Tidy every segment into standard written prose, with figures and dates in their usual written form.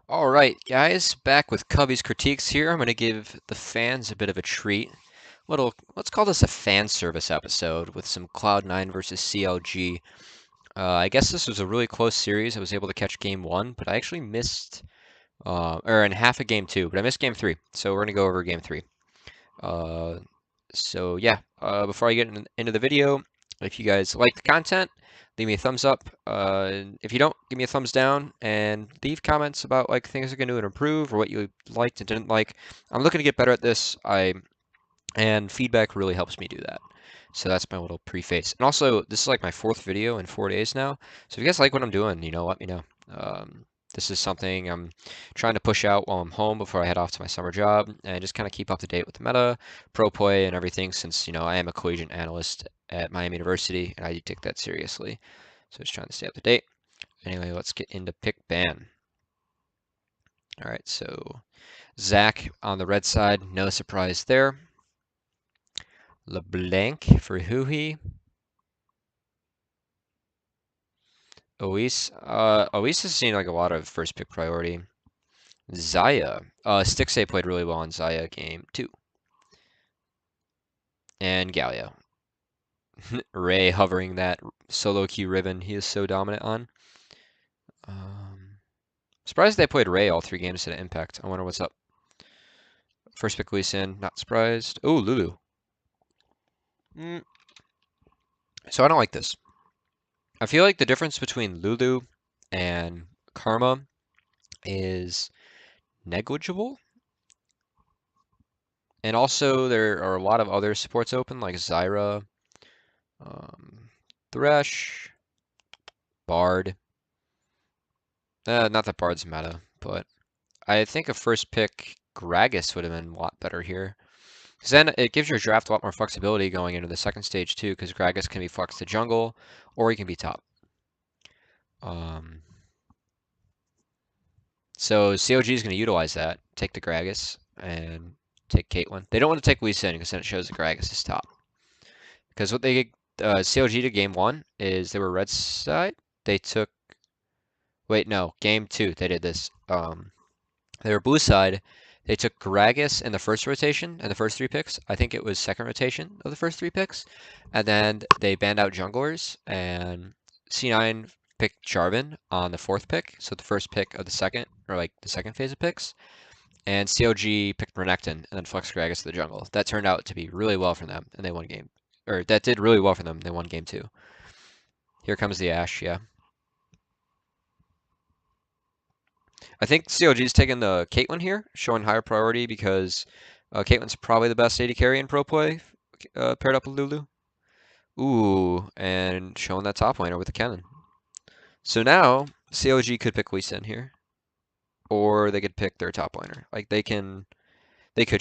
All right, guys, back with Cubby's critiques here. I'm going to give the fans a bit of a treat. Let's call this a fan service episode with some Cloud9 versus CLG. I guess this was a really close series. I was able to catch game one, but I actually missed, or in half of game two, but I missed game three. So we're going to go over game three. Uh, so yeah, before I get into the video, if you guys like the content, leave me a thumbs up. If you don't, give me a thumbs down and leave comments about like things I can do to improve or what you liked and didn't like. I'm looking to get better at this. And feedback really helps me do that. So that's my little preface. And also, this is like my fourth video in 4 days now. So if you guys like what I'm doing, let me know. This is something I'm trying to push out while I'm home before I head off to my summer job and just kind of keep up to date with the meta, pro play, and everything since, I am a collegiate analyst at Miami University and I do take that seriously. So just trying to stay up to date. Anyway, let's get into pick ban. All right, so Zach on the red side, no surprise there. LeBlanc for Huhi. Ois. Ois has seen like a lot of first pick priority. Zaya. Stixay played really well in Zaya game 2. And Galio. Ray hovering that solo queue ribbon he is so dominant on. Surprised they played Ray all 3 games at Impact. I wonder what's up. First pick Lee Sin, not surprised. Oh, Lulu. So I don't like this. I feel like the difference between Lulu and Karma is negligible. And also, there are a lot of other supports open, like Zyra, Thresh, Bard. Not that Bard's meta, but I think a first pick Gragas would have been a lot better here. Because then it gives your draft a lot more flexibility going into the second stage too, because Gragas can be flexed to jungle, or he can be top. So COG is going to utilize that, take the Gragas, and take Caitlyn. They don't want to take Lee Sin, because then it shows that Gragas is top. Because what they COG to game 1 is they were red side. They took. Wait, no, game 2 they did this. They were blue side. They took Gragas in the first rotation and the first 3 picks. I think it was second rotation of the first 3 picks. And then they banned out junglers, and C9 picked Jarvan on the 4th pick. So the first pick of the second, or like the second phase of picks. And COG picked Renekton and then flexed Gragas to the jungle. That turned out to be really well for them, and they won game. Or that did really well for them. They won game 2. Here comes the Ashe, yeah. I think COG's taking the Caitlyn here, showing higher priority because Caitlyn's probably the best AD carry in pro play, paired up with Lulu. Ooh, and showing that top laner with the cannon. So now, COG could pick Lee Sin here. Or they could pick their top laner. Like, they could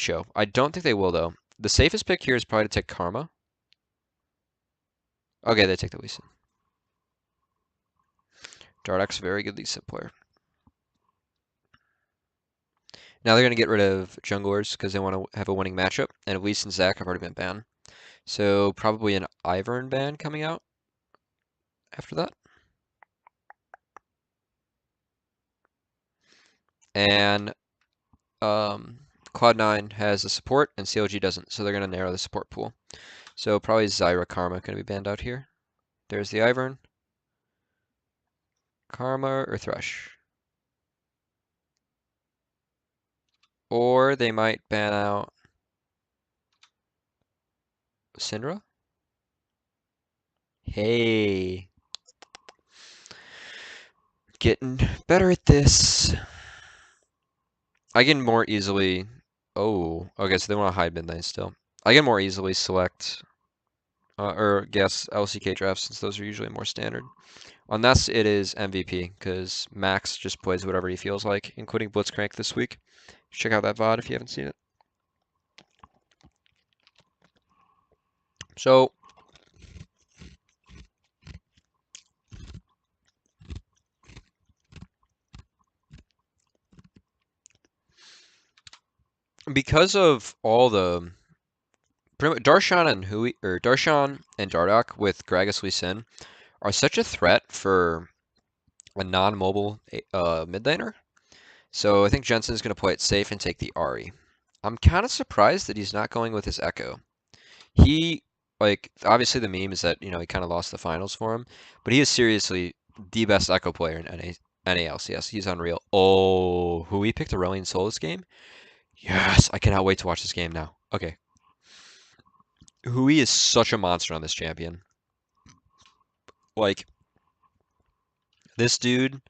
show. I don't think they will, though. The safest pick here is probably to take Karma. Okay, they take the Lee Sin. Dardock's a very good Lee Sin player. Now they're going to get rid of junglers because they want to have a winning matchup, and Lee Sin and Zac have already been banned. So probably an Ivern ban coming out after that. And Cloud9 has a support and CLG doesn't, so they're going to narrow the support pool. So probably Zyra Karma going to be banned out here. There's the Ivern. Karma or Thresh. Or they might ban out Syndra. Hey. Getting better at this. I can more easily... Oh, okay, so they want to hide mid lane still. I can more easily select or guess LCK drafts since those are usually more standard. On this, it is MVP because Max just plays whatever he feels like, including Blitzcrank this week. Check out that VOD if you haven't seen it. So, because of all the Darshan and Dardoch with Gragas Lee Sin are such a threat for a non-mobile mid laner. So I think Jensen's going to play it safe and take the Ari. I'm kind of surprised that he's not going with his Echo. He, like, obviously the meme is that, he kind of lost the finals for him, but he is seriously the best Echo player in NA LCS. He's unreal. Oh, who he picked a Aurelion Sol this game? Yes, I cannot wait to watch this game now. Okay. Hui is such a monster on this champion. Like, this dude,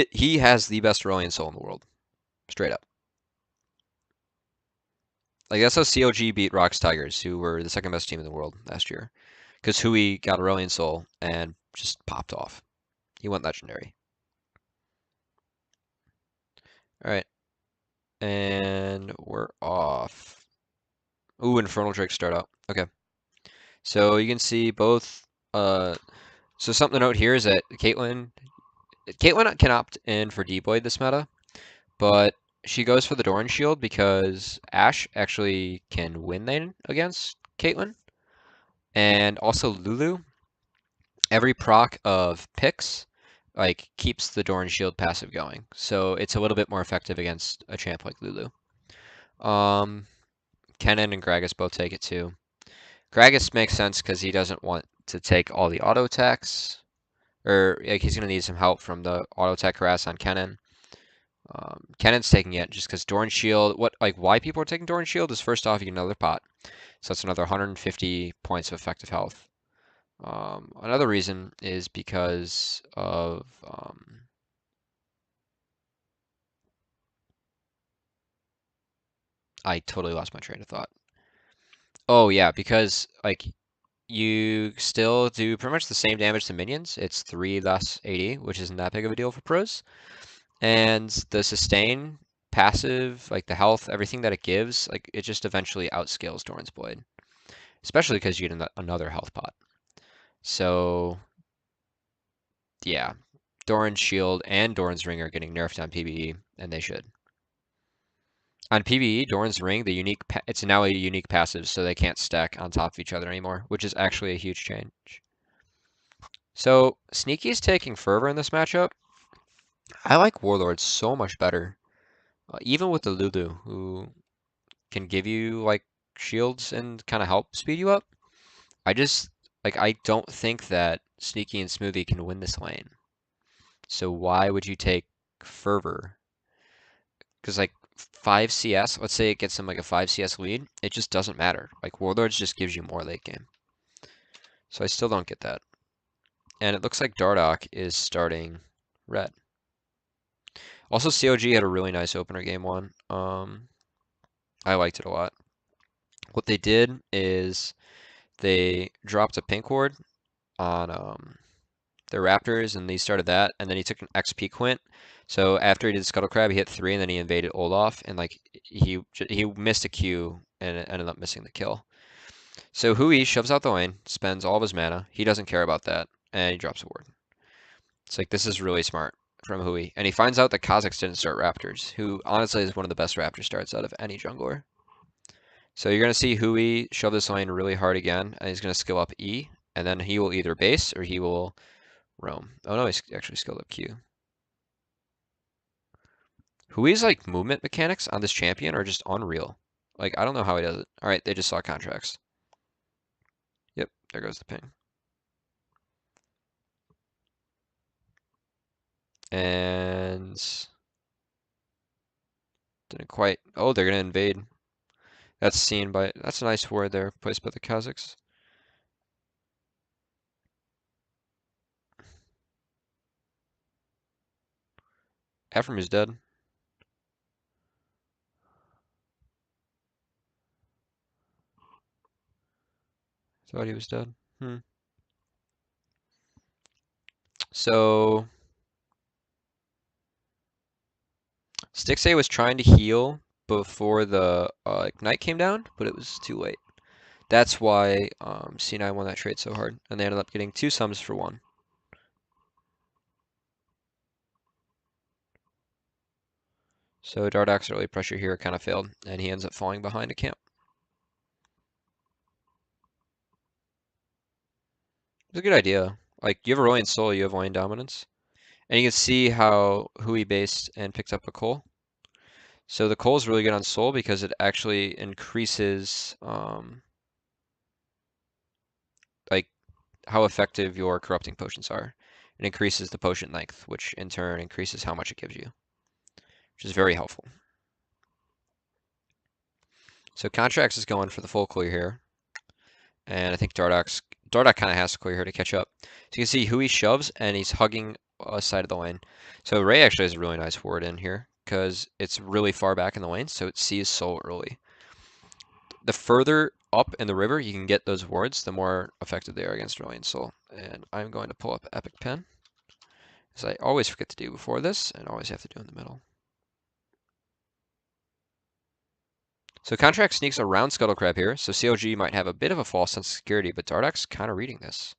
he has the best Aurelion Sol in the world. Straight up. Like, that's how COG beat Rocks Tigers, who were the second best team in the world last year. Because Hui got Aurelion Sol and just popped off. He went legendary. Alright. And we're off. Ooh, Infernal Drake start out. Okay. So you can see both. So something to note here is that Caitlyn can opt in for D-Boyd this meta, but she goes for the Doran Shield because Ashe actually can win lane against Caitlyn. And also Lulu, every proc of Pix like keeps the Doran Shield passive going. So it's a little bit more effective against a champ like Lulu. Kennen and Gragas both take it too. Gragas makes sense because he doesn't want to take all the auto attacks, or like he's gonna need some help from the auto attack harass on Kennen. Kennen's taking it just because Doran Shield. Why people are taking Doran Shield is first off you get another pot, so that's another 150 points of effective health. Another reason is because of I totally lost my train of thought. Oh yeah, because like you still do pretty much the same damage to minions. It's 3 less AD, which isn't that big of a deal for pros. And the sustain, passive, like the health, everything that it gives, like it just eventually outscales Doran's Blade. Especially because you get another health pot. So yeah, Doran's Shield and Doran's Ring are getting nerfed on PvE, and they should. On PvE, Doran's Ring, it's now a unique passive, so they can't stack on top of each other anymore, which is actually a huge change. So Sneaky's taking Fervor in this matchup. I like Warlord so much better, even with the Lulu, who can give you like shields and kind of help speed you up. I don't think that Sneaky and Smoothie can win this lane. So why would you take Fervor? Because like 5 CS, let's say it gets them like a 5 CS lead, it just doesn't matter. Like Warlords just gives you more late game. So I still don't get that. And it looks like Dardoch is starting red. Also, COG had a really nice opener game one. I liked it a lot. What they did is they dropped a pink ward on their Raptors, and they started that, and then he took an XP Quint. So after he did Scuttle Crab, he hit 3, and then he invaded Olaf, and like he missed a Q and ended up missing the kill. So Hui shoves out the lane, spends all of his mana. He doesn't care about that, and he drops a ward. It's like this is really smart from Hui, and he finds out that Kha'Zix didn't start Raptors, who honestly is one of the best Raptor starts out of any jungler. So you're gonna see Hui shove this lane really hard again, and he's gonna skill up E, and then he will either base or he will roam. Oh no, he's actually skilled up Q. Hui's like movement mechanics on this champion are just unreal. Like I don't know how he does it. All right, they just saw contracts. Yep, there goes the ping. And didn't quite. Oh, they're gonna invade. That's seen by. That's a nice ward there, placed by the Kha'Zix. Ephraim is dead. Thought he was dead. So Stixay was trying to heal before the Ignite came down, but it was too late. That's why C9 won that trade so hard, and they ended up getting 2 sums for 1. So Dardoch's early pressure here kind of failed, and he ends up falling behind a camp. It's a good idea. Like, you have Aurelion Sol, you have lane dominance. And you can see how Hui based and picked up a Cole. So the coal is really good on Soul because it actually increases like how effective your corrupting potions are. It increases the potion length, which in turn increases how much it gives you, which is very helpful. So Contracts is going for the full clear here. And I think Dardoch kind of has to clear here to catch up. So you can see who he shoves, and he's hugging a side of the lane. So Ray actually has a really nice ward in here, because it's really far back in the lane, so it sees Soul early. The further up in the river you can get those wards, the more effective they are against Reliant Soul. And I'm going to pull up Epic Pen, as I always forget to do before this, and always have to do in the middle. So Contract sneaks around Scuttlecrab here, so COG might have a bit of a false sense of security, but Dardoch's kind of reading this.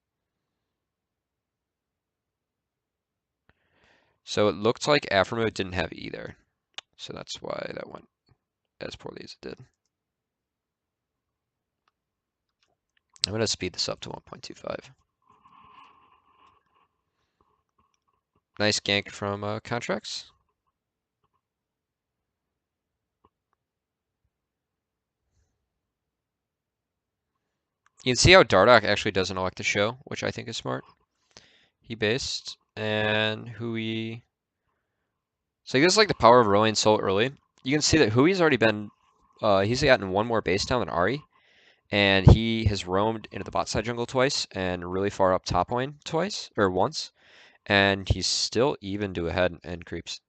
So it looked like Afro didn't have either. So that's why that went as poorly as it did. I'm going to speed this up to 1.25. Nice gank from Contracts. You can see how Dardoch actually doesn't elect to show, which I think is smart. He based, and Hui. So he gets like the power of Rolling Soul early. You can see that Hui's already been, he's gotten one more base down than Ari, and he has roamed into the bot side jungle twice and really far up top lane twice, or once, and he's still even to ahead and creeps.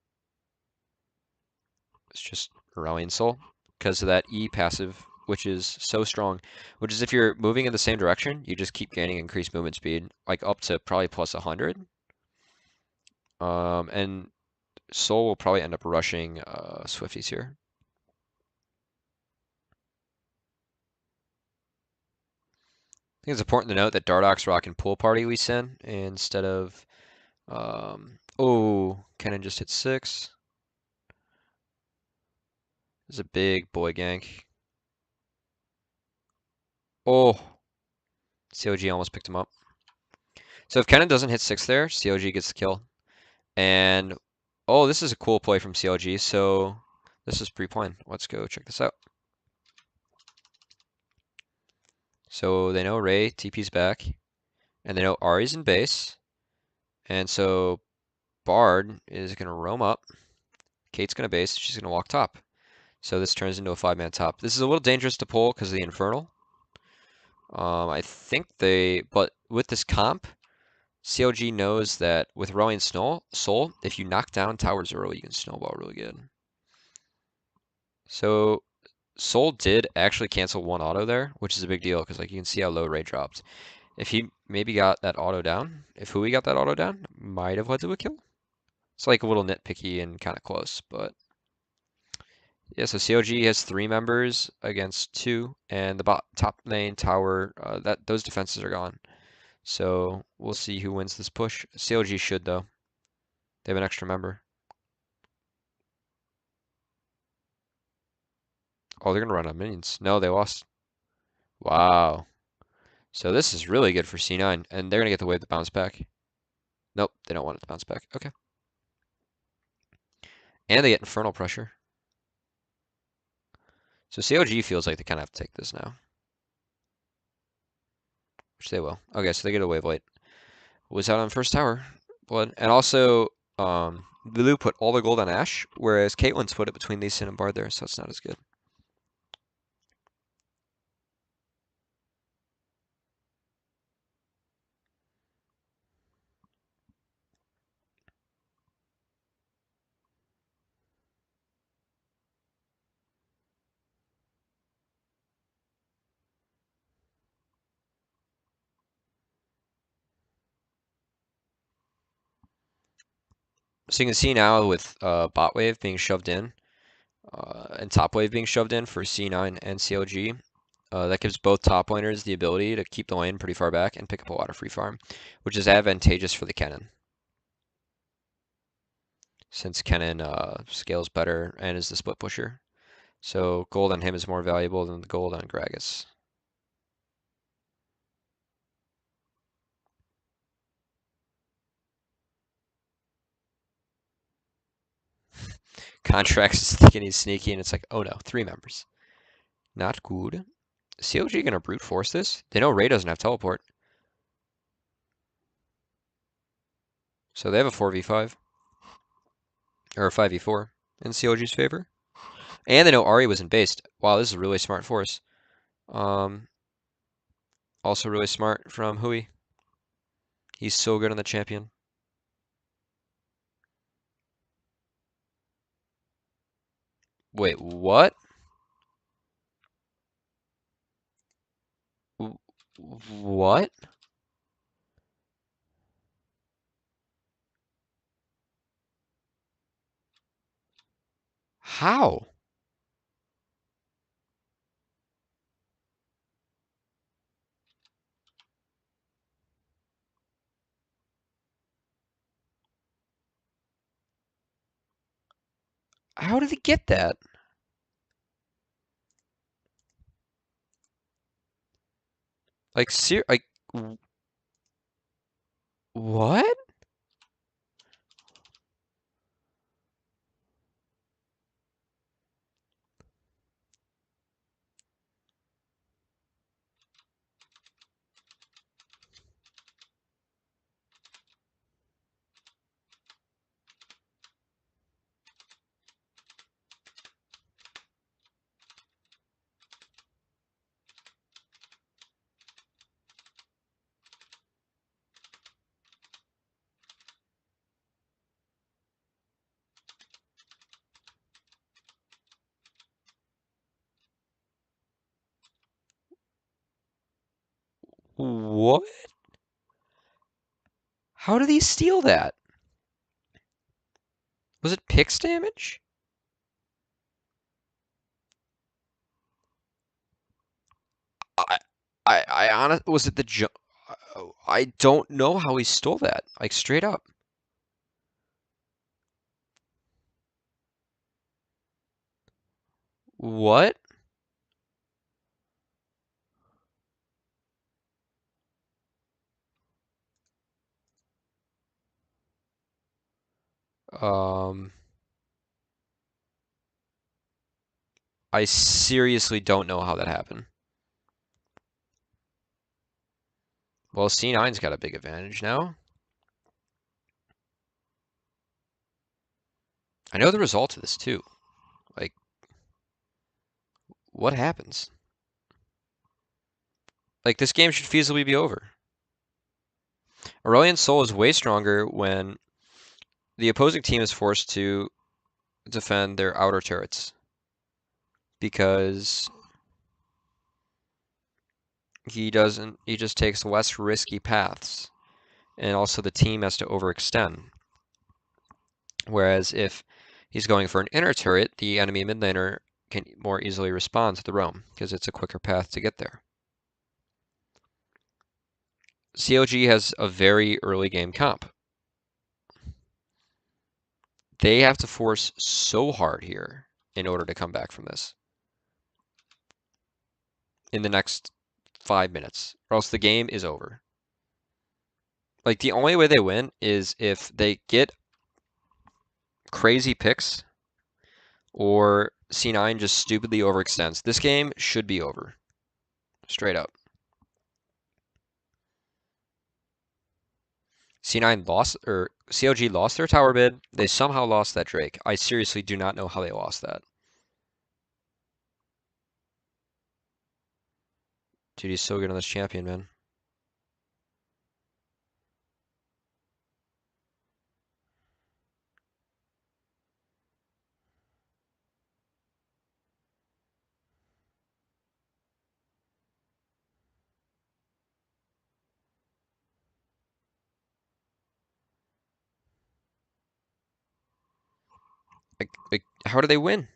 It's just Aurelion Soul because of that E passive, which is so strong. Which is if you're moving in the same direction, you just keep gaining increased movement speed, like up to probably plus 100. And Soul will probably end up rushing Swifties here. I think it's important to note that Dardoch's rocking Pool Party Lee Sin instead of. Oh, Kennen just hit 6. This is a big boy gank. Oh, COG almost picked him up. So if Kennen doesn't hit 6 there, COG gets the kill. And oh, this is a cool play from CLG. So this is pre-planned. Let's go check this out. So they know Ray TP's back, and they know Ari's in base, and so Bard is gonna roam up. Kate's gonna base. She's gonna walk top. So this turns into a 5-man top. This is a little dangerous to pull because of the Infernal. I think but with this comp, CLG knows that with Rolling Soul, if you knock down towers early, you can snowball really good. So Soul did actually cancel one auto there, which is a big deal because like you can see how low Ray dropped. If he maybe got that auto down, if Hui got that auto down, might have led to a kill. It's like a little nitpicky and kind of close, but yeah. So COG has 3 members against 2, and the top lane tower that those defenses are gone. So we'll see who wins this push. CLG should though. They have an extra member. Oh, they're gonna run out of minions. No, they lost. Wow. So this is really good for C9, and they're gonna get the wave to bounce back. Nope, they don't want it to bounce back. Okay. And they get Infernal Pressure. So COG feels like they kind of have to take this now. Which they will. Okay, so they get a wave light. Was out on first tower. Blood. And also, Lulu put all the gold on Ashe, whereas Caitlyn's put it between Lee Sin and Bard there, so it's not as good. So you can see now with bot wave being shoved in, and top wave being shoved in for C9 and CLG, that gives both top laners the ability to keep the lane pretty far back and pick up a lot of free farm, which is advantageous for the Kennen. Since Kennen scales better and is the split pusher. So gold on him is more valuable than the gold on Gragas. Contracts is thinking he's sneaky, and it's like, oh no, 3 members. Not good. COG gonna brute force this? They know Ray doesn't have teleport. So they have a 4v5. Or a 5v4 in COG's favor. And they know Ari was in base. Wow, this is a really smart force. Also really smart from Hui. He's so good on the champion. Wait, what? What? How? How did he get that? Like, what? What? How did he steal that? Was it Pix damage? I, I honest, was it the jump? I don't know how he stole that. Like, straight up. What? Um, I seriously don't know how that happened. Well, C9's got a big advantage now. I know the result of this too. Like, what happens? Like, this game should feasibly be over. Aurelion Sol is way stronger when the opposing team is forced to defend their outer turrets. Because he just takes less risky paths. And also the team has to overextend. Whereas if he's going for an inner turret, the enemy mid laner can more easily respond to the roam, because it's a quicker path to get there. COG has a very early game comp. They have to force so hard here in order to come back from this in the next 5 minutes, or else the game is over. Like, the only way they win is if they get crazy picks or C9 just stupidly overextends. This game should be over. Straight up. C9 lost, or COG lost their tower bid. They somehow lost that Drake. I seriously do not know how they lost that. Dude, he's so good on this champion, man. Like, how do they win?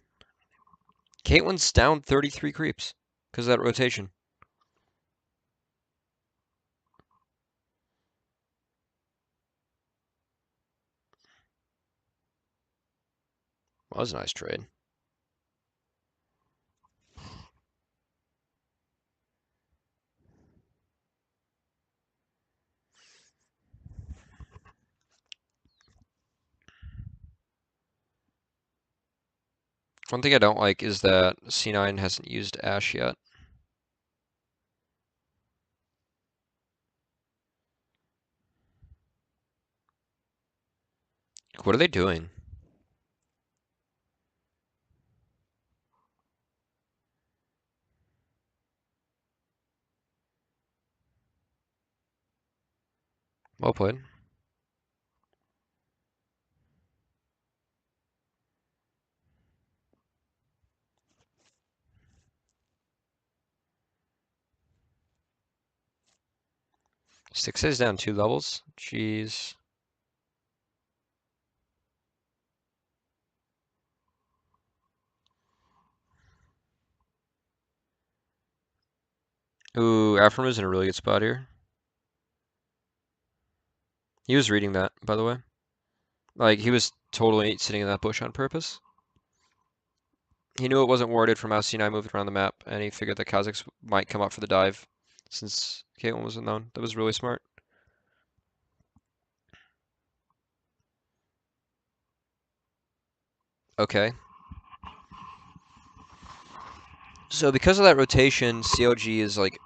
Caitlyn's down 33 creeps because of that rotation. Well, that was a nice trade. One thing I don't like is that C9 hasn't used Ash yet. What are they doing? Well played. Six is down 2 levels. Jeez. Ooh, Afram is in a really good spot here. He was reading that, by the way. Like, he was totally sitting in that bush on purpose. He knew it wasn't warded from how C9 moved around the map, and he figured the Kazakhs might come up for the dive, since Caitlyn was unknown. That was really smart. Okay. So because of that rotation, COG is like,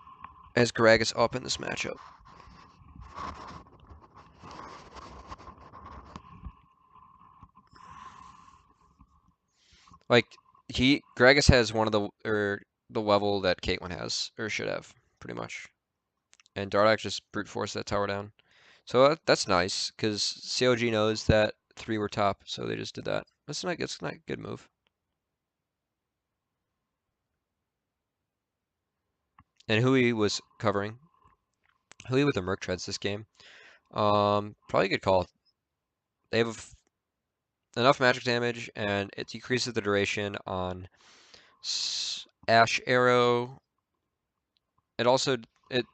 has Gragas up in this matchup. Like, Gragas has one of the level that Caitlyn has, or should have, pretty much. And Dardak just brute forced that tower down. So that's nice, because COG knows that 3 were top, so they just did that. That's not a good move. And Hui was covering. Hui with the Merc Treads this game. Probably a good call. They have enough magic damage, and it decreases the duration on Ash Arrow. It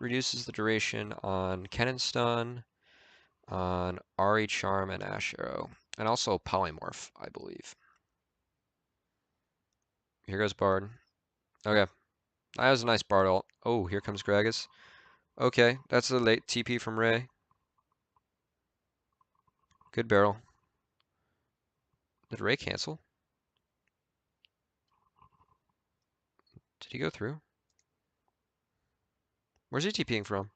reduces the duration on Cannon Stun, on Ari Charm and Ash Arrow, and also Polymorph, I believe. Here goes Bard. Okay, that was a nice Bard ult. Oh, here comes Gragas. Okay, that's a late TP from Ray. Good barrel. Did Ray cancel? Did he go through? Where's he TPing from?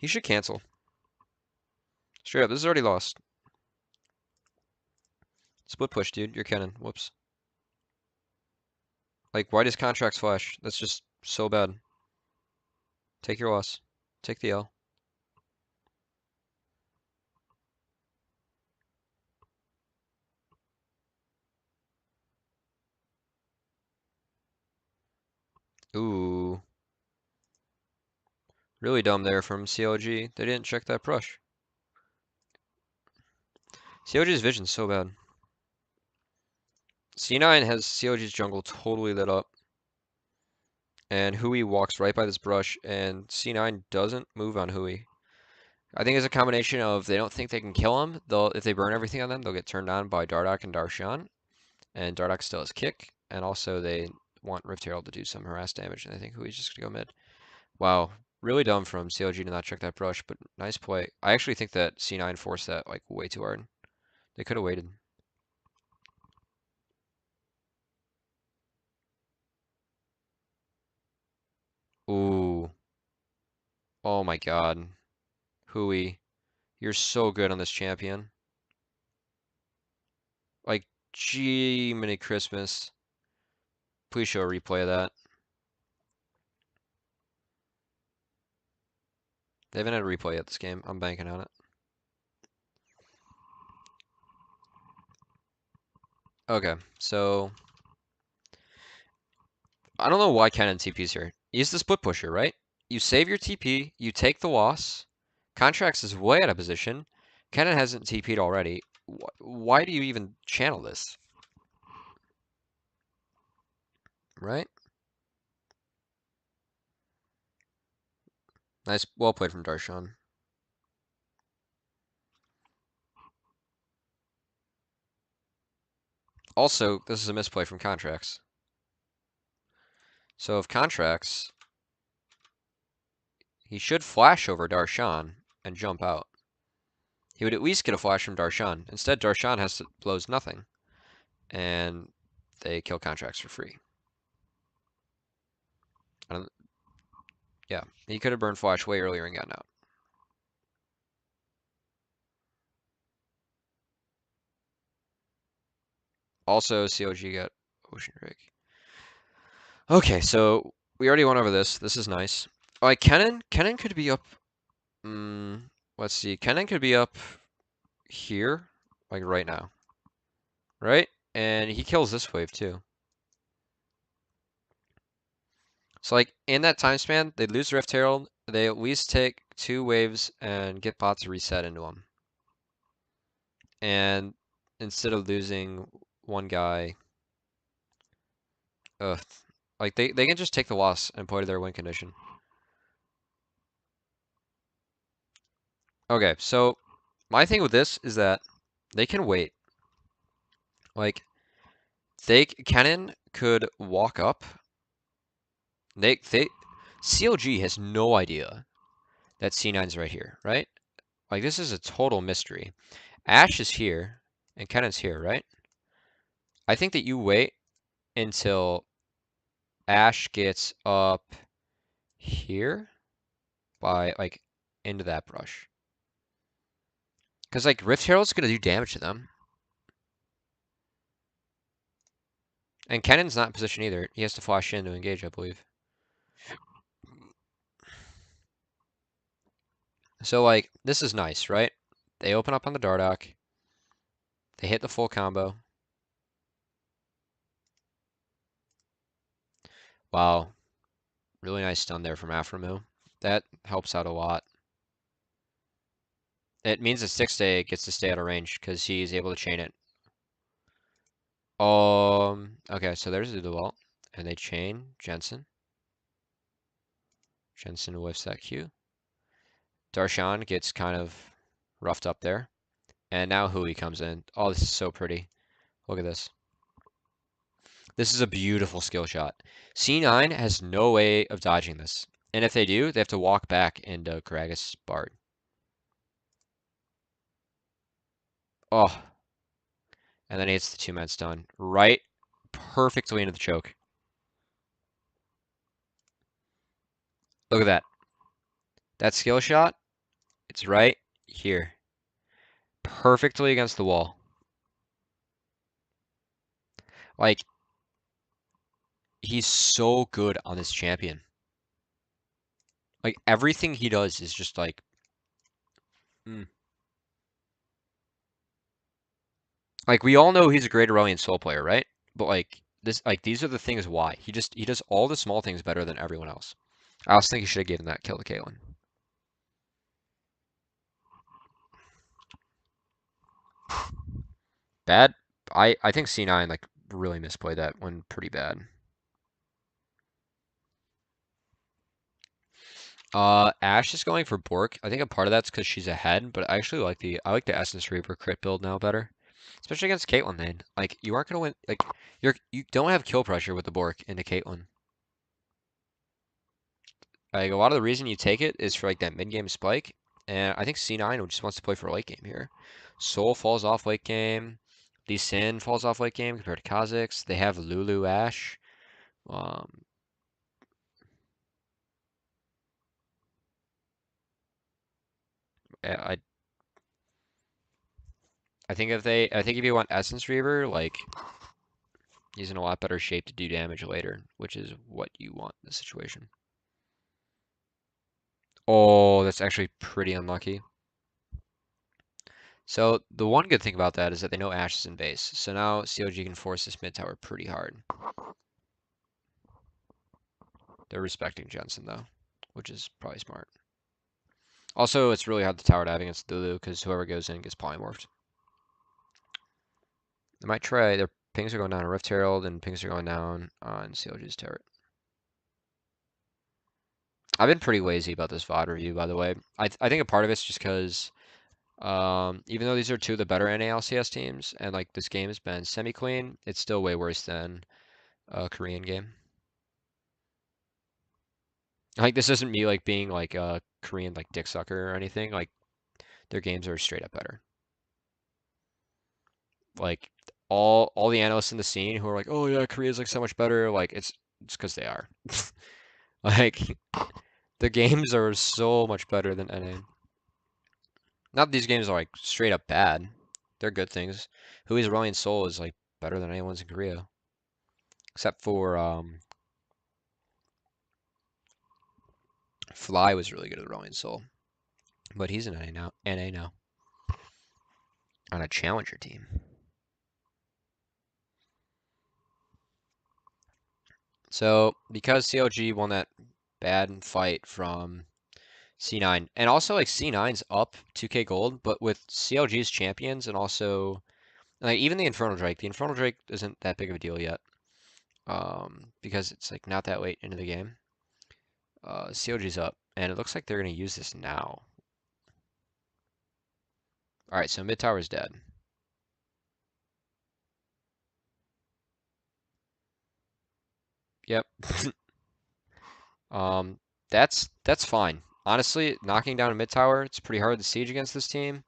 He should cancel. Straight up, this is already lost. Split push, dude. You're Kennen. Whoops. Like, why does contracts flash? That's just so bad. Take your loss. Take the L. Ooh. Really dumb there from CLG. They didn't check that brush. CLG's vision's so bad. C9 has CLG's jungle totally lit up. And Hui walks right by this brush, and C9 doesn't move on Hui. I think it's a combination of they don't think they can kill him. If they burn everything on them, they'll get turned on by Dardak and Darshan. And Dardak still has kick. And also they want Rift Herald to do some harass damage, and I think Hui's just gonna go mid. Wow, really dumb from CLG to not check that brush, but nice play. I actually think that C9 forced that like way too hard. They could have waited. Ooh. Oh my god. Hui, you're so good on this champion. Like, gee, mini Christmas. Please show a replay of that. They haven't had a replay yet this game. I'm banking on it. Okay, so I don't know why Kennen TP's here. He's the split pusher, right? You save your TP, you take the loss. Contracts is way out of position. Kennen hasn't TP'd already. Why do you even channel this? Right? Nice, well played from Darshan. Also, this is a misplay from Contracts. So if Contracts, he should flash over Darshan and jump out. He would at least get a flash from Darshan. Instead, Darshan blows nothing. and they kill contracts for free. Yeah, he could have burned Flash way earlier and gotten out. Also, COG got Ocean Drake. Okay, so we already went over this. This is nice. Like Kennen could be up. Let's see. Kennen could be up here, like right now, right? And he kills this wave too. So like in that time span, they lose Rift Herald. They at least take 2 waves and get bots reset into them. And instead of losing one guy, ugh, like they can just take the loss and play to their win condition. Okay, so my thing with this is that they can wait. Like Kennen could walk up. They CLG has no idea that C9's right here, right? Like this is a total mystery. Ashe is here and Kennen's here, right? I think that you wait until Ashe gets up here by like into that brush. Because like Rift Herald's gonna do damage to them. And Kennen's not in position either. He has to flash in to engage, I believe. So like this is nice, right? They open up on the Dardoch. They hit the full combo. Wow. Really nice stun there from Aframu. That helps out a lot. It means that 6-Day gets to stay out of range because he's able to chain it. Okay, so there's the duel. And they chain Jensen. Jensen whiffs that Q. Darshan gets kind of roughed up there. And now Hui comes in. Oh, this is so pretty. Look at this. This is a beautiful skill shot. C9 has no way of dodging this. And if they do, they have to walk back into Karagas Bard. Oh. And then he hits the 2-man stun. Right perfectly into the choke. Look at that. That skill shot, it's right here. Perfectly against the wall. Like, he's so good on this champion. Like, everything he does is just like... Like, we all know he's a great Aurelion Soul player, right? But like, these are the things why. He does all the small things better than everyone else. I also think he should have given that kill to Caitlyn. Bad. I think C9 like really misplayed that one pretty bad. Ashe is going for Bork. I think a part of that's because she's ahead, but I actually like the Essence Reaper crit build now better, especially against Caitlyn. Then, like, you aren't gonna win. Like, you don't have kill pressure with the Bork into Caitlyn. Like, a lot of the reason you take it is for like that mid game spike, and I think C9 just wants to play for late game here. Soul falls off late game. Lee Sin falls off late game compared to Kha'Zix. They have Lulu Ashe. Um, I I think if you want Essence Reaver, like he's in a lot better shape to do damage later, which is what you want in this situation. Oh, that's actually pretty unlucky. So the one good thing about that is that they know Ashe is in base. So now COG can force this mid tower pretty hard. They're respecting Jensen though, which is probably smart. Also, it's really hard to tower dive against Lulu because whoever goes in gets polymorphed. They might try. Their pings are going down on Rift Herald and pings are going down on COG's turret. I've been pretty lazy about this VOD review, by the way. I think a part of it's just because even though these are two of the better NA LCS teams, and like this game has been semi-clean, it's still way worse than a Korean game. Like this isn't me like being like a Korean like dick sucker or anything. Like their games are straight up better. Like all the analysts in the scene who are like, oh yeah, Korea's like so much better. Like it's because they are. Like the games are so much better than NA. Not that these games are like straight up bad. They're good things. Hui's Rolling Soul is like better than anyone's in Korea, except for Fly was really good at Rolling Soul, but he's in NA now. NA now on a challenger team. So because CLG won that bad fight from C9, and also like C9's up 2K gold, but with CLG's champions and also like even the Infernal Drake isn't that big of a deal yet, because it's like not that late into the game. CLG's up, and it looks like they're gonna use this now. All right, so mid tower's dead. Yep. Um, that's fine. Honestly, knocking down a mid tower, it's pretty hard to siege against this team.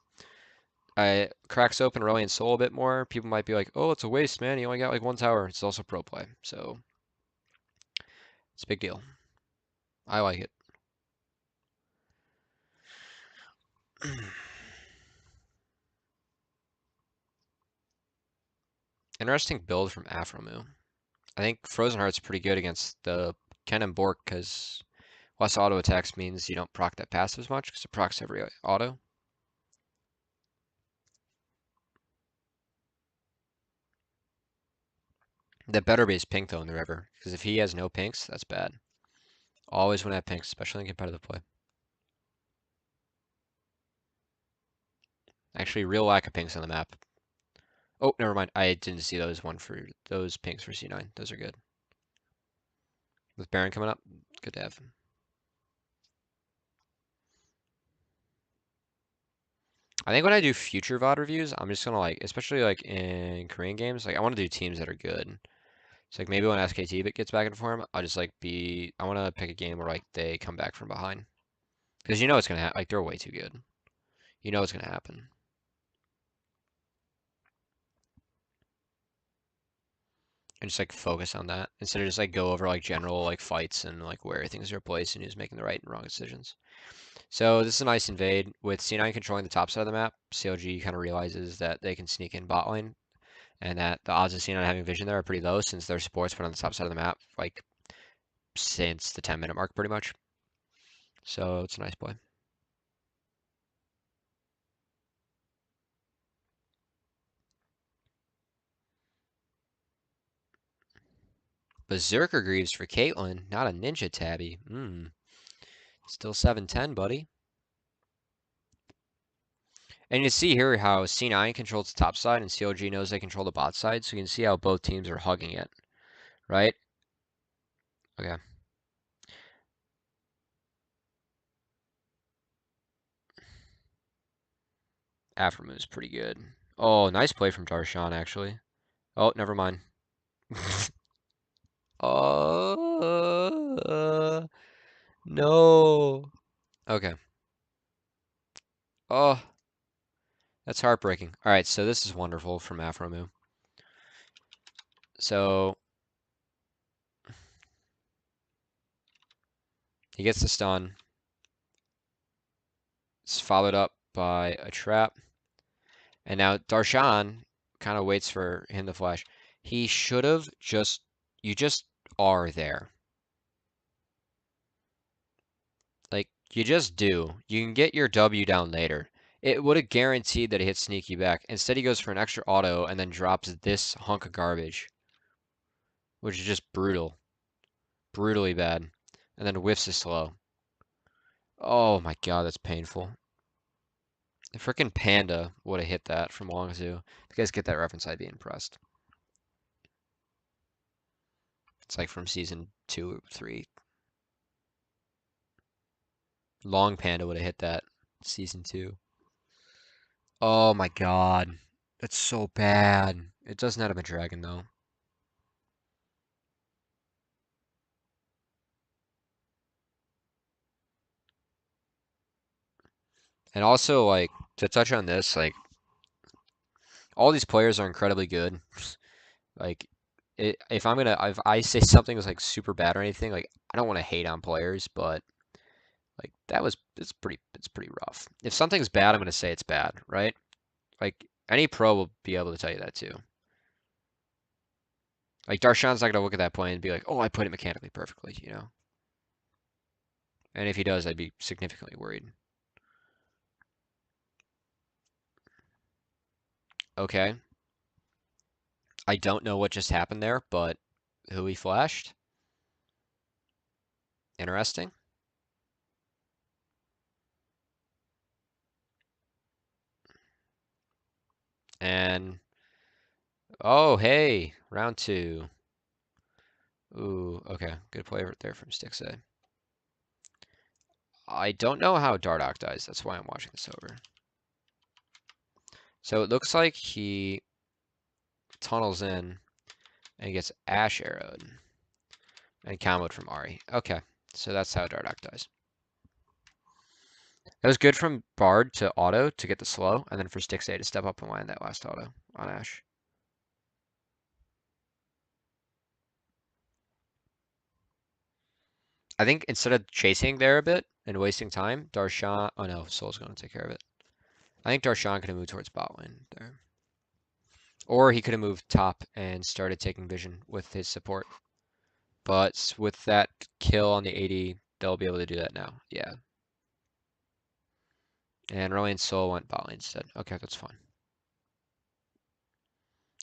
Cracks open Aurelion Soul a bit more. People might be like, oh, it's a waste, man. You only got like one tower. It's also pro play, so it's a big deal. I like it. Interesting build from Afromu. I think Frozen Heart's pretty good against the Ken and Bork because less auto attacks means you don't proc that passive as much because it procs every auto. That better be his pink though in the river because if he has no pinks, that's bad. Always want to have pinks, especially in competitive play. Actually, real lack of pinks on the map. Oh, never mind. I didn't see those pinks for C9. Those are good. With Baron coming up, good to have. I think when I do future VOD reviews, I'm just gonna like, especially like in Korean games, like I want to do teams that are good. So like maybe when SKT gets back in form, I'll just like I want to pick a game where like they come back from behind because you know it's gonna happen. Like they're way too good. You know it's gonna happen. And just like focus on that instead of just like go over like general like fights and like where things are placed and who's making the right and wrong decisions. So this is a nice invade with C9 controlling the top side of the map. CLG kind of realizes that they can sneak in bot lane and that the odds of C9 having vision there are pretty low since their support's been on the top side of the map like since the 10-minute mark pretty much. So it's a nice play. Berserker Greaves for Caitlyn, not a Ninja Tabby. Still 7-10, buddy. And you see here how C9 controls the top side and CLG knows they control the bot side, so you can see how both teams are hugging it, right? Okay. Aftermoon is pretty good. Oh, nice play from Darshan, actually. Oh, never mind. Oh, no. Okay. Oh, that's heartbreaking. All right, so this is wonderful from Afromu. So he gets the stun. It's followed up by a trap. And now Darshan kind of waits for him to flash. He should have just, you just are there. Like, you just do. You can get your W down later. It would have guaranteed that he hit sneaky back. Instead, he goes for an extra auto and then drops this hunk of garbage, which is just brutal. Brutally bad. And then whiffs is slow. Oh my god, that's painful. The frickin' Panda would have hit that from Longzhu. If you guys get that reference, I'd be impressed. It's like from season 2 or 3. Long Panda would have hit that season 2. Oh my god. That's so bad. It doesn't have a dragon though. And also like to touch on this, like all these players are incredibly good. Like, if I say something was like super bad or anything, like I don't want to hate on players, but like it's pretty rough. If something's bad, I'm gonna say it's bad, right? Like any pro will be able to tell you that too. Like Darshan's not gonna look at that play and be like, "Oh, I put it mechanically perfectly," you know. And if he does, I'd be significantly worried. Okay, I don't know what just happened there, but who he flashed? Interesting. And oh, hey, round two. Ooh, okay, good play right there from Stixay. I don't know how Dardoch dies. That's why I'm watching this over. So it looks like he tunnels in and gets Ash arrowed and comboed from Ari. Okay, so that's how Dardoch dies. That was good from Bard to auto to get the slow, and then for Stixay to step up and land that last auto on Ash. I think instead of chasing there a bit and wasting time, Darshan. Oh no, Soul's going to take care of it. I think Darshan could have moved towards bot lane there. Or he could have moved top and started taking vision with his support. But with that kill on the 80, they'll be able to do that now. Yeah. And Rowan Soul went bot lane instead. Okay, that's fine.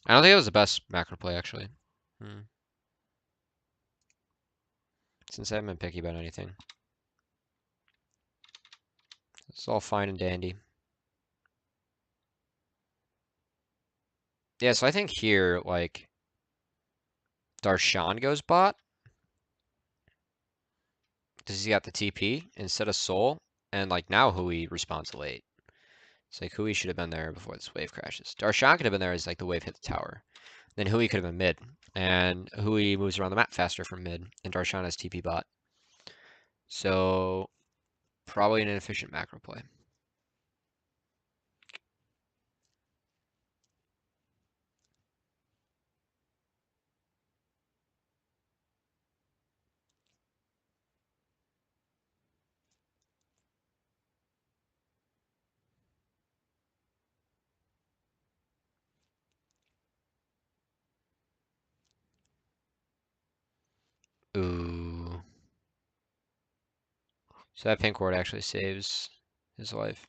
I don't think it was the best macro play, actually. Since I haven't been picky about anything. It's all fine and dandy. Yeah, so I think here, like, Darshan goes bot. Because he got the TP instead of Soul. And, like, now Hui responds late. It's like Hui should have been there before this wave crashes. Darshan could have been there as, like, the wave hit the tower. Then Hui could have been mid. And Hui moves around the map faster from mid. And Darshan has TP bot. So, probably an inefficient macro play. Ooh. So that pink ward actually saves his life.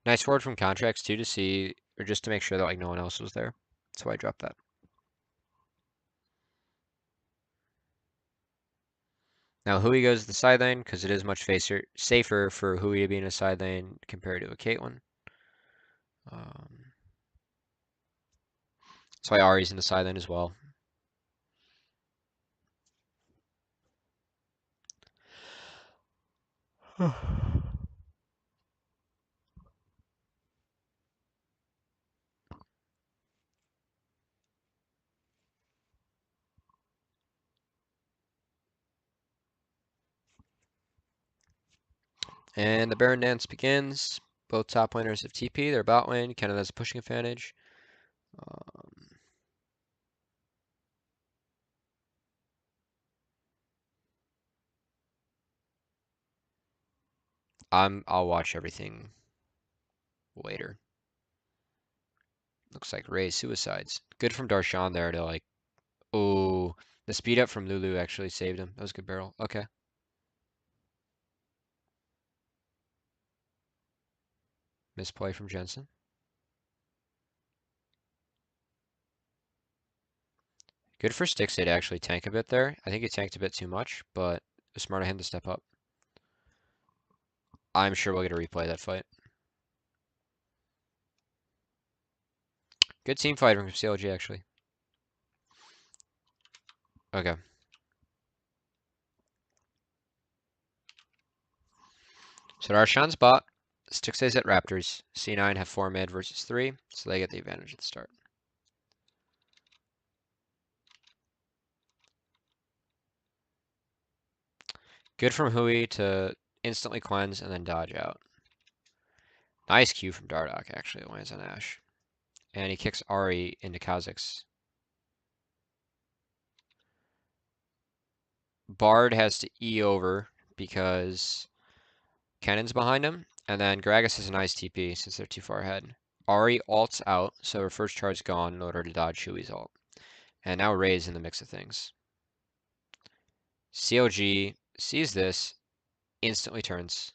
Nice ward from contracts too to see, or just to make sure that like no one else was there. That's why I dropped that. Now Hui goes to the side lane because it is much safer for Hui to be in a side lane compared to a Caitlyn. That's why Ari's in the side lane as well. And the Baron dance begins. Both top laners have TP. They're bot lane. Canada has a pushing advantage. I'll watch everything later. Looks like Ray suicides. Good from Darshan there to like, oh, the speed up from Lulu actually saved him. That was a good barrel. Okay. Misplay from Jensen. Good for Stixay to actually tank a bit there. I think he tanked a bit too much, but it was smart of him to step up. I'm sure we'll get a replay of that fight. Good team fight from CLG actually. Okay. So Darshan's bot. Stixay's at Raptors. C9 have 4 mid versus 3, so they get the advantage at the start. Good from Hui to instantly cleanse and then dodge out. Nice Q from Dardoch, actually, it lands on Ashe. And he kicks Ari into Kha'Zix. Bard has to E over because Cannon's behind him, and then Gragas has a nice TP since they're too far ahead. Ari ults out, so her first charge gone in order to dodge Hui's ult. And now Ray's in the mix of things. CLG sees this, instantly turns.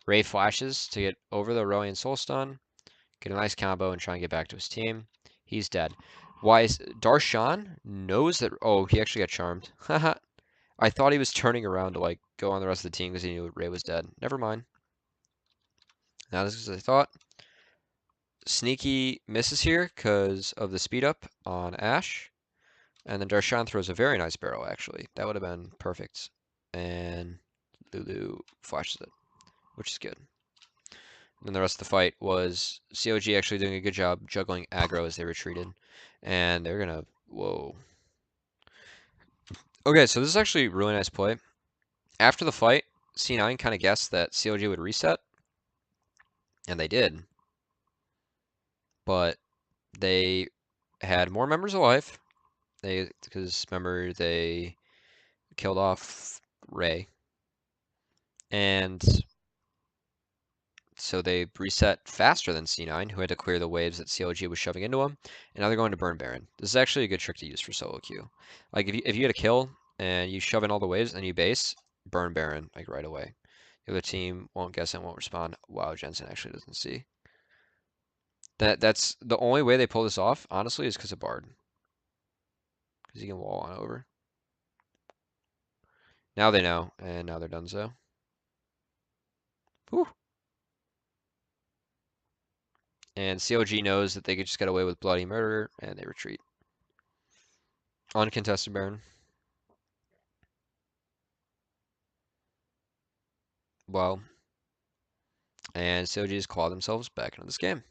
Ray flashes to get over the Aurelion Soul Stun, get a nice combo, and try and get back to his team. He's dead. Why is Darshan knows that? Oh, he actually got charmed. Haha. I thought he was turning around to like go on the rest of the team because he knew Ray was dead. Never mind. Now this is as I thought. Sneaky misses here because of the speed up on Ashe. And then Darshan throws a very nice barrel, actually. That would have been perfect. And Lulu flashes it, which is good. And then the rest of the fight was COG actually doing a good job juggling aggro as they retreated. And they're gonna... Whoa. Okay, so this is actually a really nice play. After the fight, C9 kind of guessed that COG would reset. And they did. But they had more members alive. Because remember, they killed off Ray. And so they reset faster than C9, who had to clear the waves that CLG was shoving into him. And now they're going to burn Baron. This is actually a good trick to use for solo queue. Like if you get a kill and you shove in all the waves and you base, burn Baron like right away. The other team won't guess and won't respond. Wow, Jensen actually doesn't see. That's the only way they pull this off, honestly, is because of Bard. Because he can wall on over. Now they know, and now they're done so. Whew. And COG knows that they could just get away with bloody murder, and they retreat. Uncontested Baron. Well, and COG just claw themselves back into this game.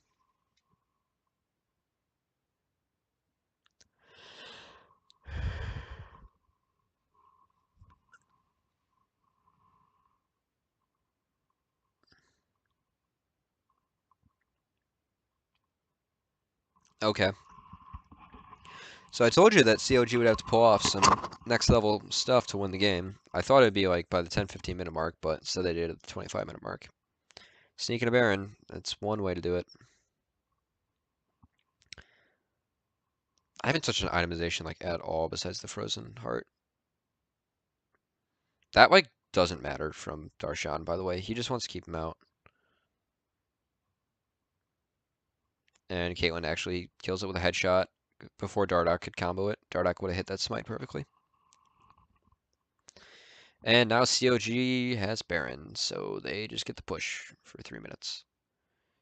Okay. So I told you that COG would have to pull off some next level stuff to win the game. I thought it'd be like by the 10-15 minute mark, but instead they did it at the 25-minute mark. Sneaking a Baron, that's one way to do it. I haven't touched an itemization like at all besides the Frozen Heart. That like doesn't matter from Darshan, by the way. He just wants to keep him out. And Caitlyn actually kills it with a headshot before Dardoch could combo it. Dardoch would have hit that smite perfectly. And now COG has Baron, so they just get the push for 3 minutes.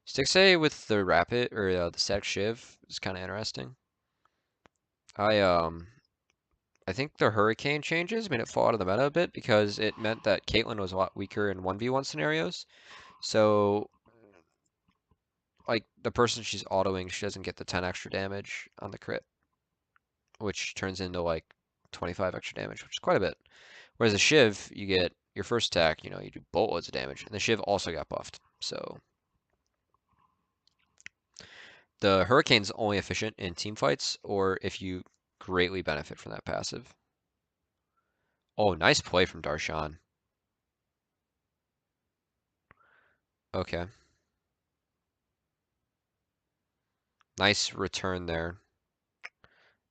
Stixxay with the rapid or the static shiv is kind of interesting. I think the Hurricane changes made it fall out of the meta a bit because it meant that Caitlyn was a lot weaker in 1v1 scenarios. So like the person she's autoing, she doesn't get the 10 extra damage on the crit, which turns into like 25 extra damage, which is quite a bit. Whereas a Shiv, you get your first attack, you do boatloads of damage, and the Shiv also got buffed. So the Hurricane's only efficient in team fights or if you greatly benefit from that passive. Oh, nice play from Darshan. Okay. Nice return there.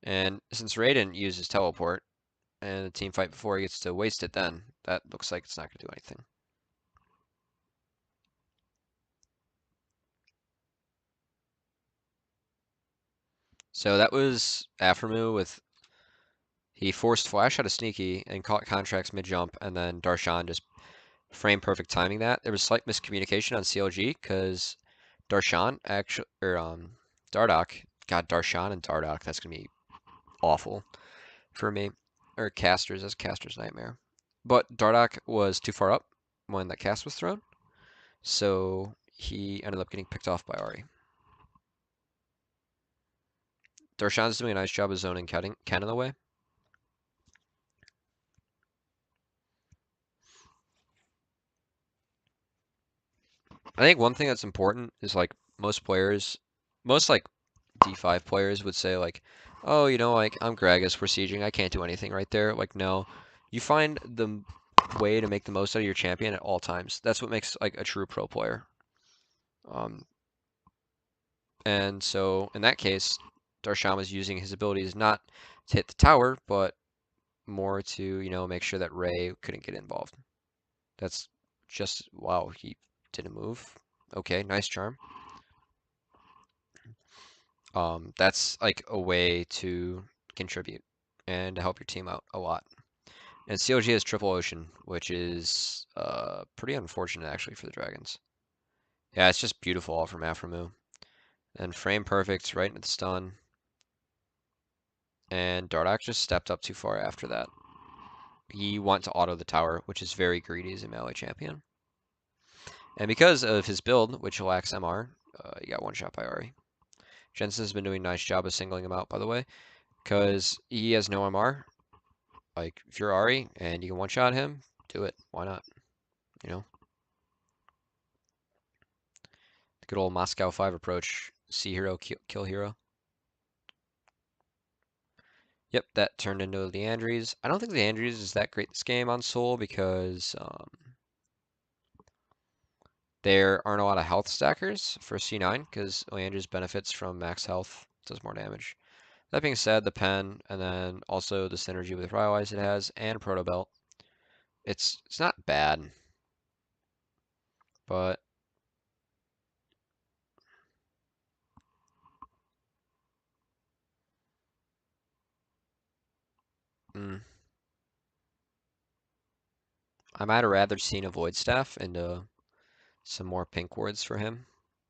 And since Raiden uses teleport and the team fight before he gets to waste it then, that looks like it's not going to do anything. So that was Aphromoo with... He forced Flash out of Sneaky and caught Contracts mid-jump, and then Darshan just frame perfect timing that. There was slight miscommunication on CLG because Darshan actually, or Dardoch, God, Darshan and Dardoch, that's going to be awful for me. Or Casters, that's Caster's nightmare. But Dardoch was too far up when that cast was thrown, so he ended up getting picked off by Ari. Darshan's doing a nice job of zoning Cannon away. I think one thing that's important is like most players, most like D5 players would say like, oh, like I'm Gragas, we're sieging, I can't do anything right there. Like, no, you find the way to make the most out of your champion at all times. That's what makes like a true pro player. Um, and so in that case, Darshan was using his abilities not to hit the tower, but more to, make sure that Ray couldn't get involved. That's just, wow, he didn't move. Okay, nice charm. That's like a way to contribute and to help your team out a lot. And COG has triple ocean, which is pretty unfortunate actually for the Dragons. Yeah, it's just beautiful all from Aphromoo. And frame perfect right into the stun. And Dardak just stepped up too far after that. He wanted to auto the tower, which is very greedy as a melee champion. And because of his build, which lacks MR, he got one shot by Ari. Jensen's been doing a nice job of singling him out, by the way, because he has no MR. Like, if you're Ari and you can one-shot him, do it. Why not? You know? The good old Moscow 5 approach. See hero, kill hero. Yep, that turned into the Andres. I don't think the Andres is that great this game on Soul because there aren't a lot of health stackers for C9 because Leandre's benefits from max health, does more damage. That being said, the pen and then also the synergy with Rylai's it has and Proto Belt. It's not bad, but mm, I might have rather seen a Void Staff and some more pink wards for him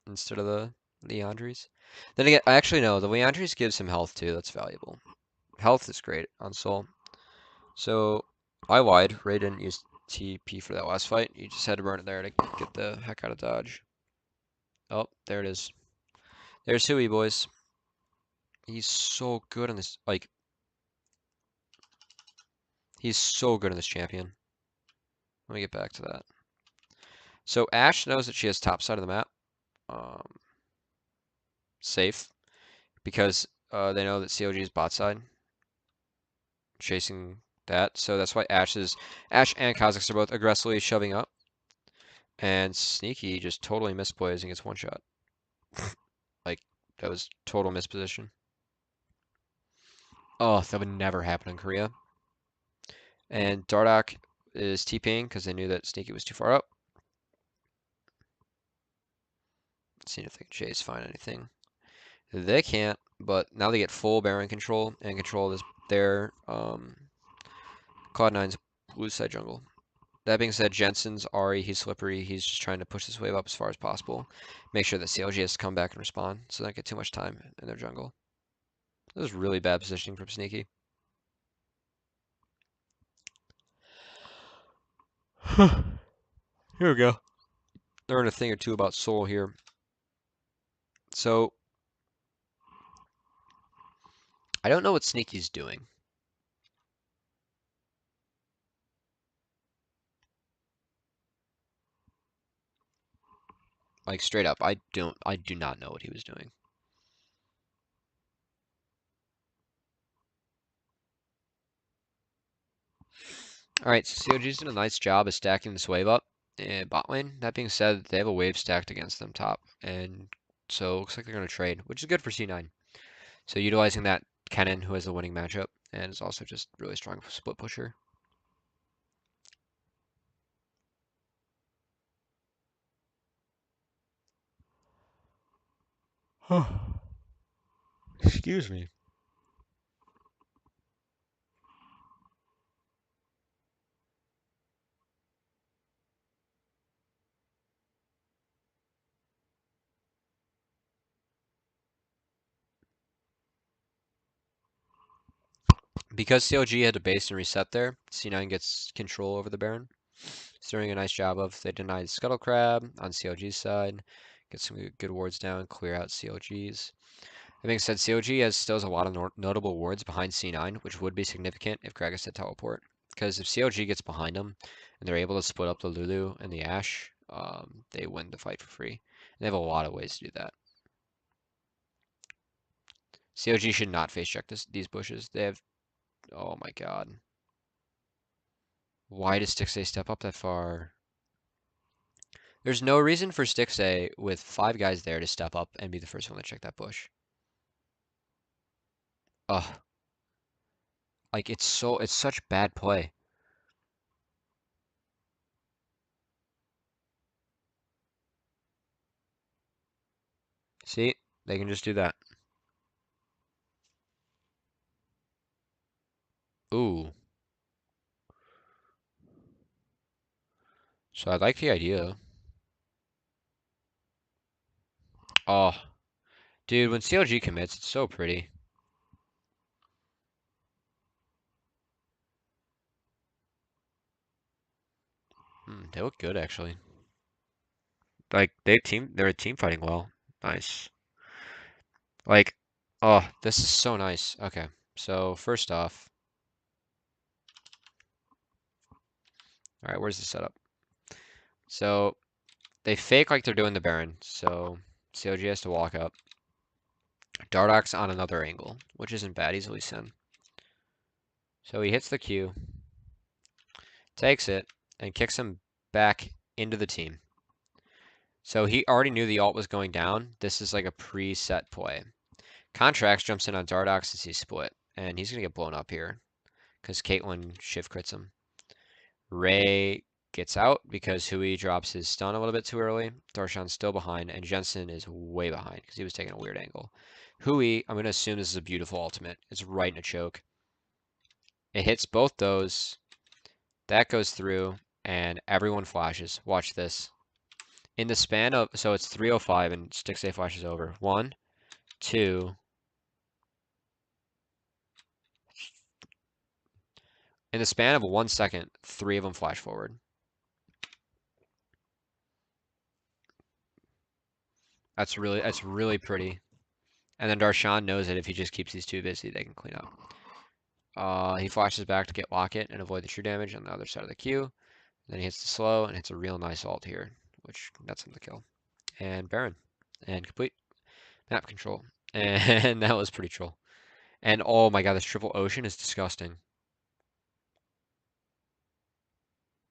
instead of the Leandres. Then again, actually no, the Leandres gives him health too. That's valuable. Health is great on Soul. So I lied. Ray didn't use TP for that last fight. You just had to burn it there to get the heck out of dodge. Oh, there it is. There's Hui, boys. He's so good on this. Like, he's so good on this champion. Let me get back to that. So Ashe knows that she has top side of the map. Um, safe. Because they know that COG is bot side. Chasing that. So that's why Ashe and Kha'Zix are both aggressively shoving up. And Sneaky just totally misplays and gets one shot. Like, that was total misposition. Oh, that would never happen in Korea. And Dardak is TPing because they knew that Sneaky was too far up. Seeing if they can chase, find anything. They can't, but now they get full Baron control and control of their Cloud9's blue side jungle. That being said, Jensen's Ari, he's slippery. He's just trying to push this wave up as far as possible. Make sure that CLG has to come back and respond so they don't get too much time in their jungle. This is really bad positioning from Sneaky. Here we go. Learn a thing or two about Soul here. So, I don't know what Sneaky's doing. Like straight up, I do not know what he was doing. All right, so COG's done a nice job of stacking this wave up in bot lane. That being said, they have a wave stacked against them top, and so it looks like they're going to trade, which is good for C9. So utilizing that Kennen, who has a winning matchup, and is also just really strong split pusher. Excuse me. Because CLG had to base and reset there, C9 gets control over the Baron. It's doing a nice job of. They denied Scuttle Crab on CLG's side. Get some good wards down, clear out CLG's. That being said, COG still has a lot of notable wards behind C9, which would be significant if Gragas had teleport. Because if COG gets behind them and they're able to split up the Lulu and the Ashe, they win the fight for free. And they have a lot of ways to do that. COG should not face check these bushes. They have, oh my god. Why does Stixay step up that far? There's no reason for Stixay with 5 guys there to step up and be the first one to check that bush. Ugh. Like, it's such bad play. See? They can just do that. Ooh. So I like the idea. Oh. Dude, when CLG commits, it's so pretty. They look good, actually. Like, they're team fighting well. Nice. Like, oh, this is so nice. Okay, so first off, all right, where's the setup? So they fake like they're doing the Baron. So COG has to walk up. Dardock's on another angle, which isn't bad. Easily sent. So he hits the Q, takes it, and kicks him back into the team. So he already knew the ult was going down. This is like a preset play. Contracts jumps in on Dardock since he's split, and he's gonna get blown up here because Caitlyn shift crits him. Ray gets out because Hui drops his stun a little bit too early. Darshan's still behind, and Jensen is way behind because he was taking a weird angle. Hui, I'm going to assume this is a beautiful ultimate. It's right in a choke. It hits both those. That goes through, and everyone flashes. Watch this. In the span of, so it's 3:05 and Stixay flashes over. 1, 2. In the span of 1 second, 3 of them flash forward. That's really pretty. And then Darshan knows that if he just keeps these two busy, they can clean up. He flashes back to get Locket and avoid the true damage on the other side of the queue. Then he hits the slow and hits a real nice ult here, which that's him to kill. And Baron. And complete map control. And that was pretty troll. And oh my god, this triple ocean is disgusting.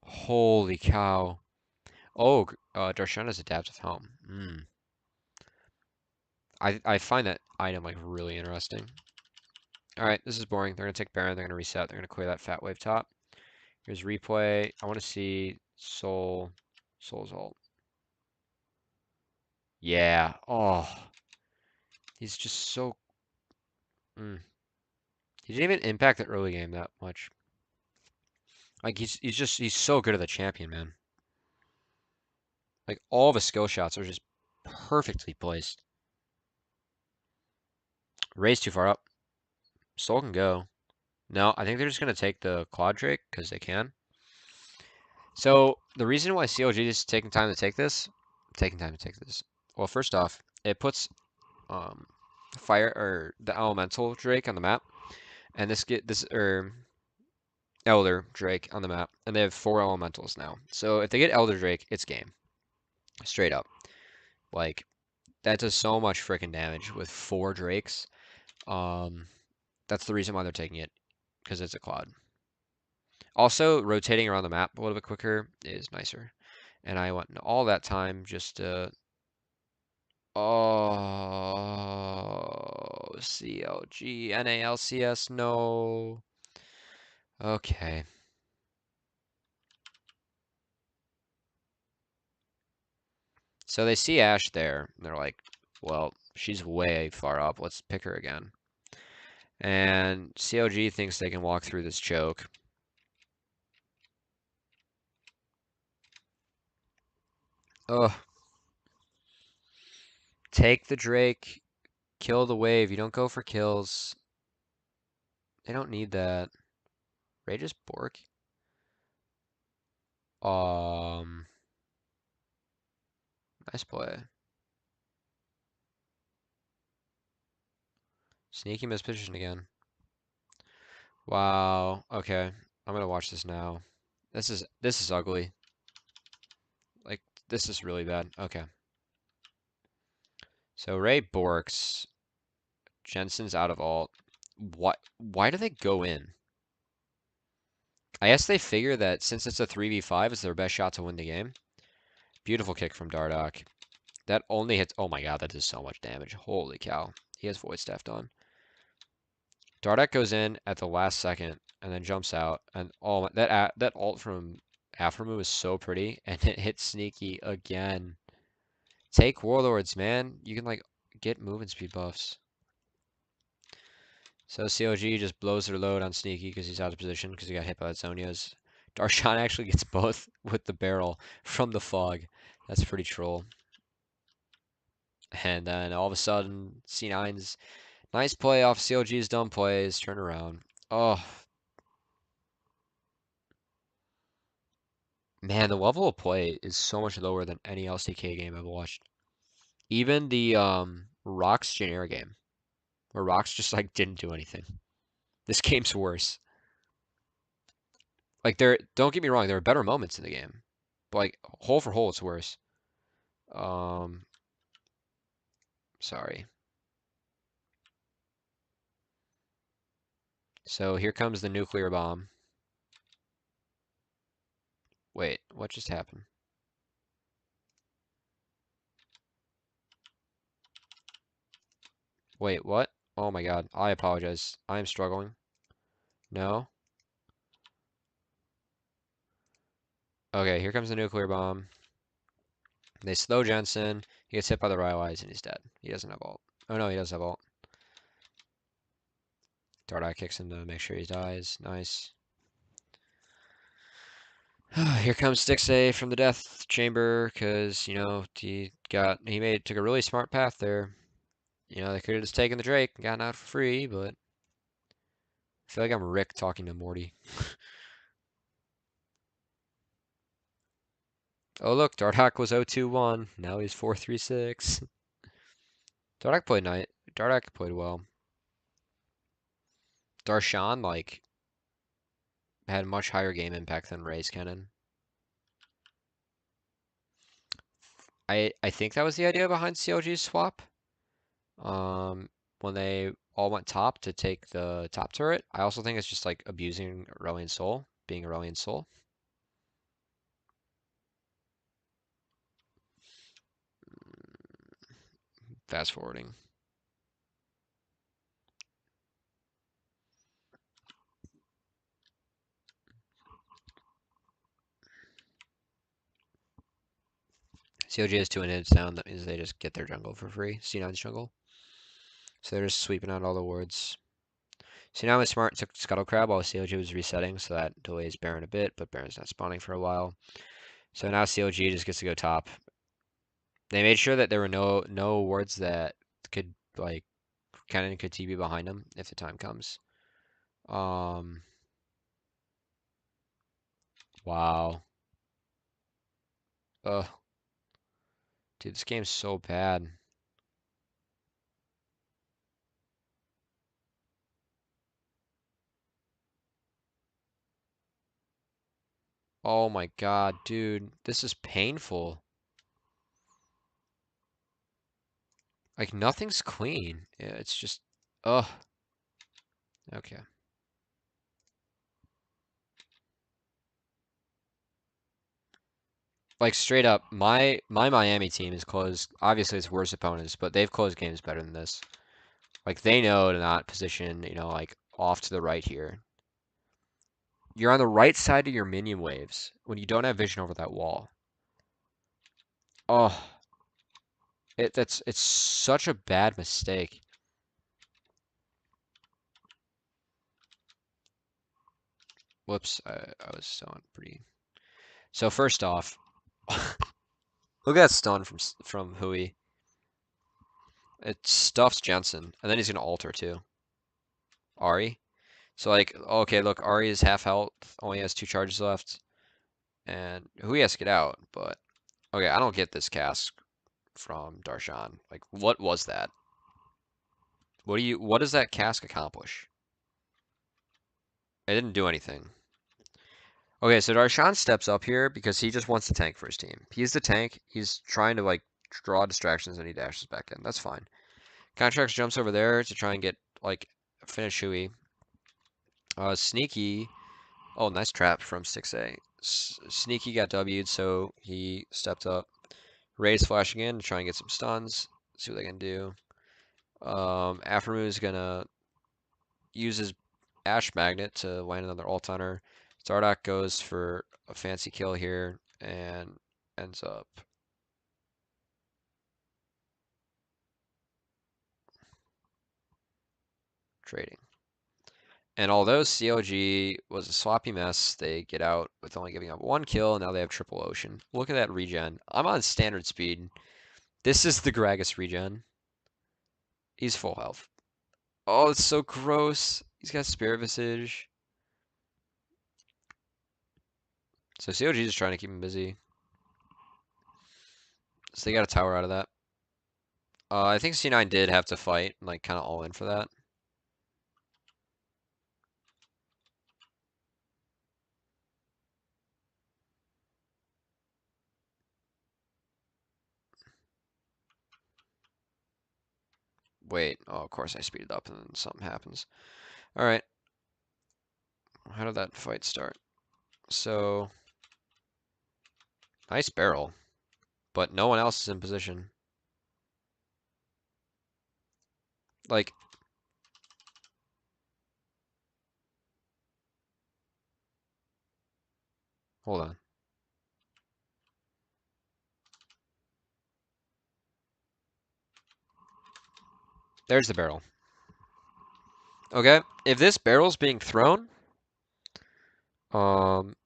Holy cow. Oh, Darshan has adaptive home. I find that item like really interesting. Alright, this is boring. They're gonna take Baron, they're gonna reset, they're gonna clear that fat wave top. Here's replay. I want to see Soul's ult. Yeah. Oh, he's just so. Mm. He didn't even impact the early game that much. Like he's so good at the champion, man. Like all of his skill shots are just perfectly placed. Ray's too far up. Soul can go. No, I think they're just gonna take the Claude Drake because they can. So the reason why COG is taking time to take this, Well, first off, it puts fire or the elemental Drake on the map, and this Elder Drake on the map, and they have 4 elementals now. So if they get Elder Drake, it's game, straight up. Like that does so much freaking damage with 4 Drakes. Um, that's the reason why they're taking it, because it's a Cloud. Also, rotating around the map a little bit quicker is nicer. And I went all that time just to. Oh, CLG, NA LCS, no. Okay. So they see Ashe there, and they're like, well, she's way far up. Let's pick her again. And COG thinks they can walk through this choke. Ugh. Take the Drake. Kill the wave. You don't go for kills. They don't need that. Ray just Bork. Nice play. Sneaky misposition again. Wow. Okay. I'm gonna watch this now. This is ugly. Like This is really bad. Okay. So Ray Borks. Jensen's out of alt. What? Why do they go in? I guess they figure that since it's a 3v5, it's their best shot to win the game. Beautiful kick from Dardoch. That only hits. Oh my god, that does so much damage. Holy cow. He has void staffed on. Dardoch goes in at the last second and then jumps out. And oh, that ult from Aframu is so pretty. And it hits Sneaky again. Take Warlords, man. You can like get movement speed buffs. So COG just blows their load on Sneaky because he's out of position because he got hit by Zonia's. Darshan actually gets both with the barrel from the fog. That's pretty troll. And then all of a sudden, C9's nice play off COG's dumb plays, turn around. Oh, man, the level of play is so much lower than any LCK game I've watched. Even the Rocks generic game, where Rocks just like didn't do anything. This game's worse. Like don't get me wrong, there are better moments in the game, but like hole for hole, it's worse. Um, sorry. So here comes the nuclear bomb. Wait, what just happened? Wait, what? Oh my god, I apologize. I am struggling. No? Okay, here comes the nuclear bomb. They slow Jensen. He gets hit by the Rylai's and he's dead. He doesn't have ult. Oh no, he does have ult. Darkrai kicks him to make sure he dies. Nice. Here comes Stixay from the death chamber because, you know, took a really smart path there. You know, they could have just taken the Drake and gotten out for free, but I feel like I'm Rick talking to Morty. Oh look, Dardoch was 0-2-1. Now he's 4-3-6. Dardoch played night. Dardoch played well. Darshan like had much higher game impact than Ray's Cannon. I think that was the idea behind CLG's swap. When they all went top to take the top turret. I also think it's just like abusing Aurelion Soul, being Aurelion Soul. Fast forwarding. COG has two inhibits down. That means they just get their jungle for free. C9's jungle. So they're just sweeping out all the wards. C9 was smart, took Scuttle Crab while COG was resetting, so that delays Baron a bit, but Baron's not spawning for a while. So now COG just gets to go top. They made sure that there were no wards that could like Cannon could TB behind them if the time comes. Wow. Ugh. Dude, this game's so bad. Oh my god, dude. This is painful. Like, nothing's clean. It's just... Ugh. Okay. Like, straight up, my Miami team is closed. Obviously, it's worse opponents, but they've closed games better than this. Like, they know to not position, you know, like, off to the right here. You're on the right side of your minion waves when you don't have vision over that wall. Oh, it's such a bad mistake. Whoops, I was stoned pretty. So first off, look at that stun from Hui. It stuffs Jensen, and then he's gonna alter too. Ari. So like, okay, look, Ari is half health, only has 2 charges left, and Hui has to get out. But okay, I don't get this cast from Darshan. Like, what was that? What does that cask accomplish? It didn't do anything. Okay, so Darshan steps up here because he just wants to tank for his team. He's the tank. He's trying to like draw distractions and he dashes back in. That's fine. Contracts jumps over there to try and get like finish Shui. Sneaky. Oh, nice trap from 6A. Sneaky got W'd, so he stepped up. Ray's flashing in to try and get some stuns. See what they can do. Aftermoon's gonna use his Ash Magnet to land another ult on her. Zardock goes for a fancy kill here and ends up trading. And although CLG was a sloppy mess, they get out with only giving up 1 kill, and now they have triple ocean. Look at that regen. I'm on standard speed. This is the Gragas regen. He's full health. Oh, it's so gross. He's got Spirit Visage. So COG is trying to keep him busy. So they got a tower out of that. I think C9 did have to fight, like, kind of all in for that. Wait, oh, of course I speeded up and then something happens. All right. How did that fight start? So, nice barrel, but no one else is in position. Like, hold on. There's the barrel. Okay, if this barrel's being thrown, um,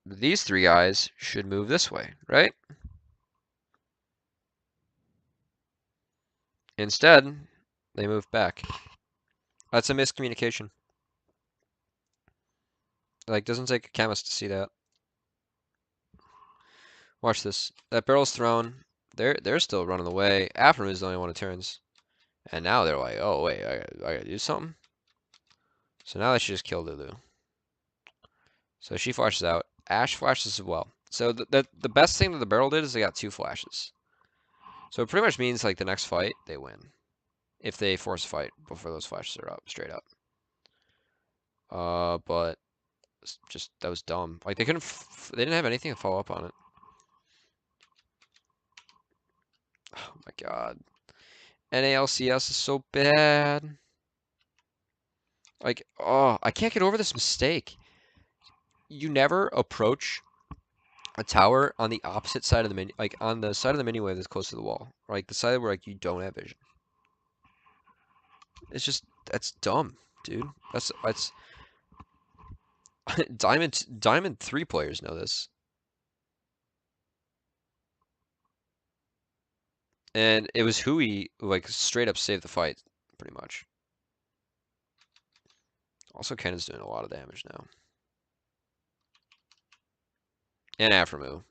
these 3 guys should move this way, right? Instead, they move back. That's a miscommunication. Like, doesn't take a chemist to see that. Watch this. That barrel's thrown. They're still running away. Afternoon is the only one who turns. And now they're like, oh wait, I gotta do something. So now they should just kill Lulu. So she flashes out. Ash flashes as well. So the best thing that the barrel did is they got 2 flashes. So it pretty much means like the next fight they win. If they force a fight before those flashes are up, straight up. But just that was dumb. Like they couldn't, they didn't have anything to follow up on it. Oh my god. NA LCS is so bad. Like, oh, I can't get over this mistake. You never approach a tower on the opposite side of the menu, like on the side of the menu wave that's close to the wall, like the side where like you don't have vision. It's just that's dumb, dude. That's Diamond 3 players know this, and it was Hui who like straight up saved the fight, pretty much. Also, Kennan's doing a lot of damage now, and Aframu,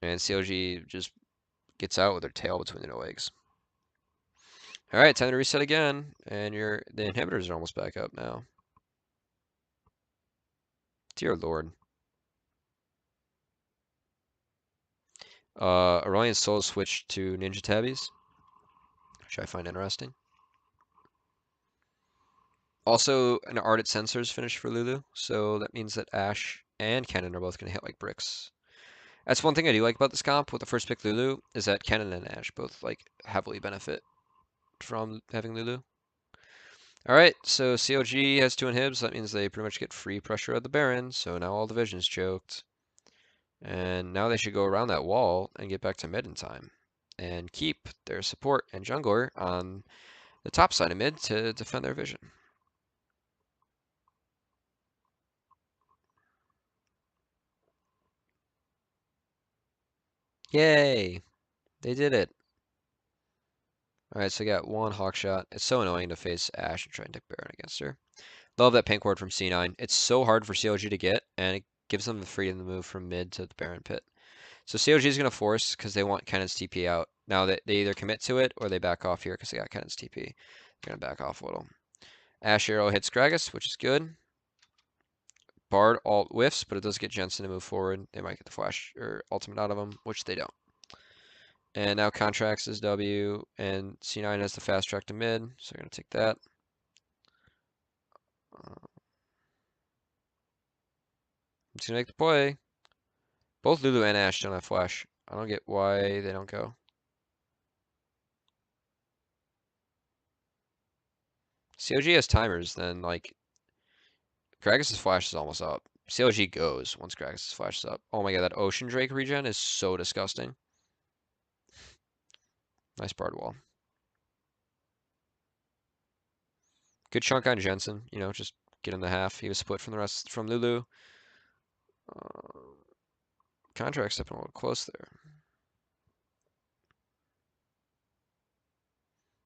and COG just gets out with their tail between their legs. All right, time to reset again, and the inhibitors are almost back up now. Dear Lord. Aurelion Soul switched to Ninja Tabbies, which I find interesting. Also, an Ardent Sensors finish for Lulu, so that means that Ash and Kennen are both going to hit like bricks. That's one thing I do like about this comp with the first pick Lulu, is that Kennen and Ash both like heavily benefit from having Lulu. Alright, so COG has 2 inhibs, that means they pretty much get free pressure at the Baron, so now all the vision's choked. And now they should go around that wall and get back to mid in time. And keep their support and jungler on the top side of mid to defend their vision. Yay! They did it. Alright, so I got 1 hawk shot. It's so annoying to face Ashe and try and take Baron against her. Love that pink ward from C9. It's so hard for COG to get, and it gives them the freedom to move from mid to the Baron pit. So COG is going to force because they want Kennen's TP out. Now they either commit to it or they back off here because they got Kennen's TP. They're going to back off a little. Ash arrow hits Gragas, which is good. Bard alt whiffs, but it does get Jensen to move forward. They might get the flash or ultimate out of him, which they don't. And now Contracts is W, and C9 has the fast track to mid, so we're going to take that. I'm just going to make the play. Both Lulu and Ash don't have flash. I don't get why they don't go. COG has timers, then like Gragas' flash is almost up. COG goes once Gragas' flash is up. Oh my god, that Ocean Drake regen is so disgusting. Nice Bard wall. Good chunk on Jensen, you know, just get in the half. He was split from the rest from Lulu. Contract stepping a little close there.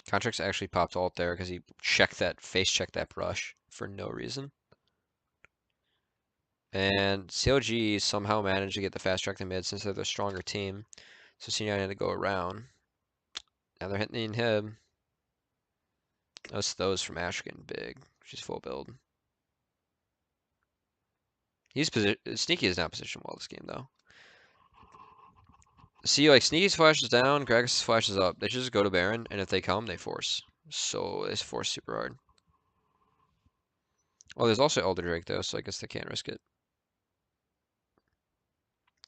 Contracts actually popped ult there because he face checked that brush for no reason. And CLG somehow managed to get the fast track to mid since they're the stronger team. So C9 had to go around. Now they're hitting him. Those from Ash getting big. She's full build. Sneaky is not positioned well this game though. See, like Sneaky's flash is down, Gragas' flash is up. They should just go to Baron, and if they come, they force. So they force super hard. Oh, there's also Elder Drake though, so I guess they can't risk it.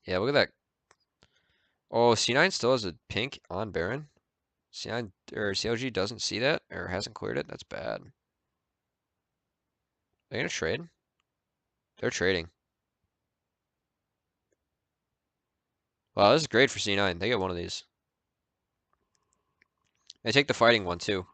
Yeah, look at that. Oh, C9 still has a pink on Baron. C9 or CLG doesn't see that or hasn't cleared it. That's bad. They're gonna trade. They're trading. Wow, this is great for C9. They get one of these. They take the fighting one too.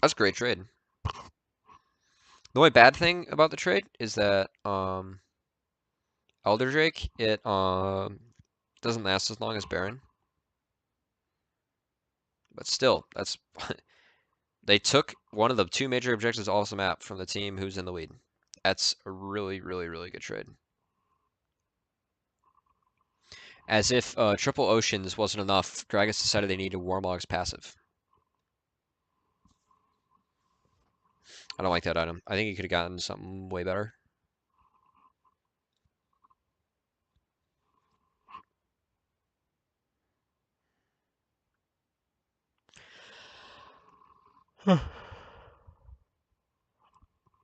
That's a great trade. The only bad thing about the trade is that Elder Drake it doesn't last as long as Baron. But still, that's they took one of the two major objectives off the map from the team who's in the lead. That's a really, really, really good trade. As if Triple Oceans wasn't enough, Gragas decided they needed Warmog's passive. I don't like that item. I think he could have gotten something way better.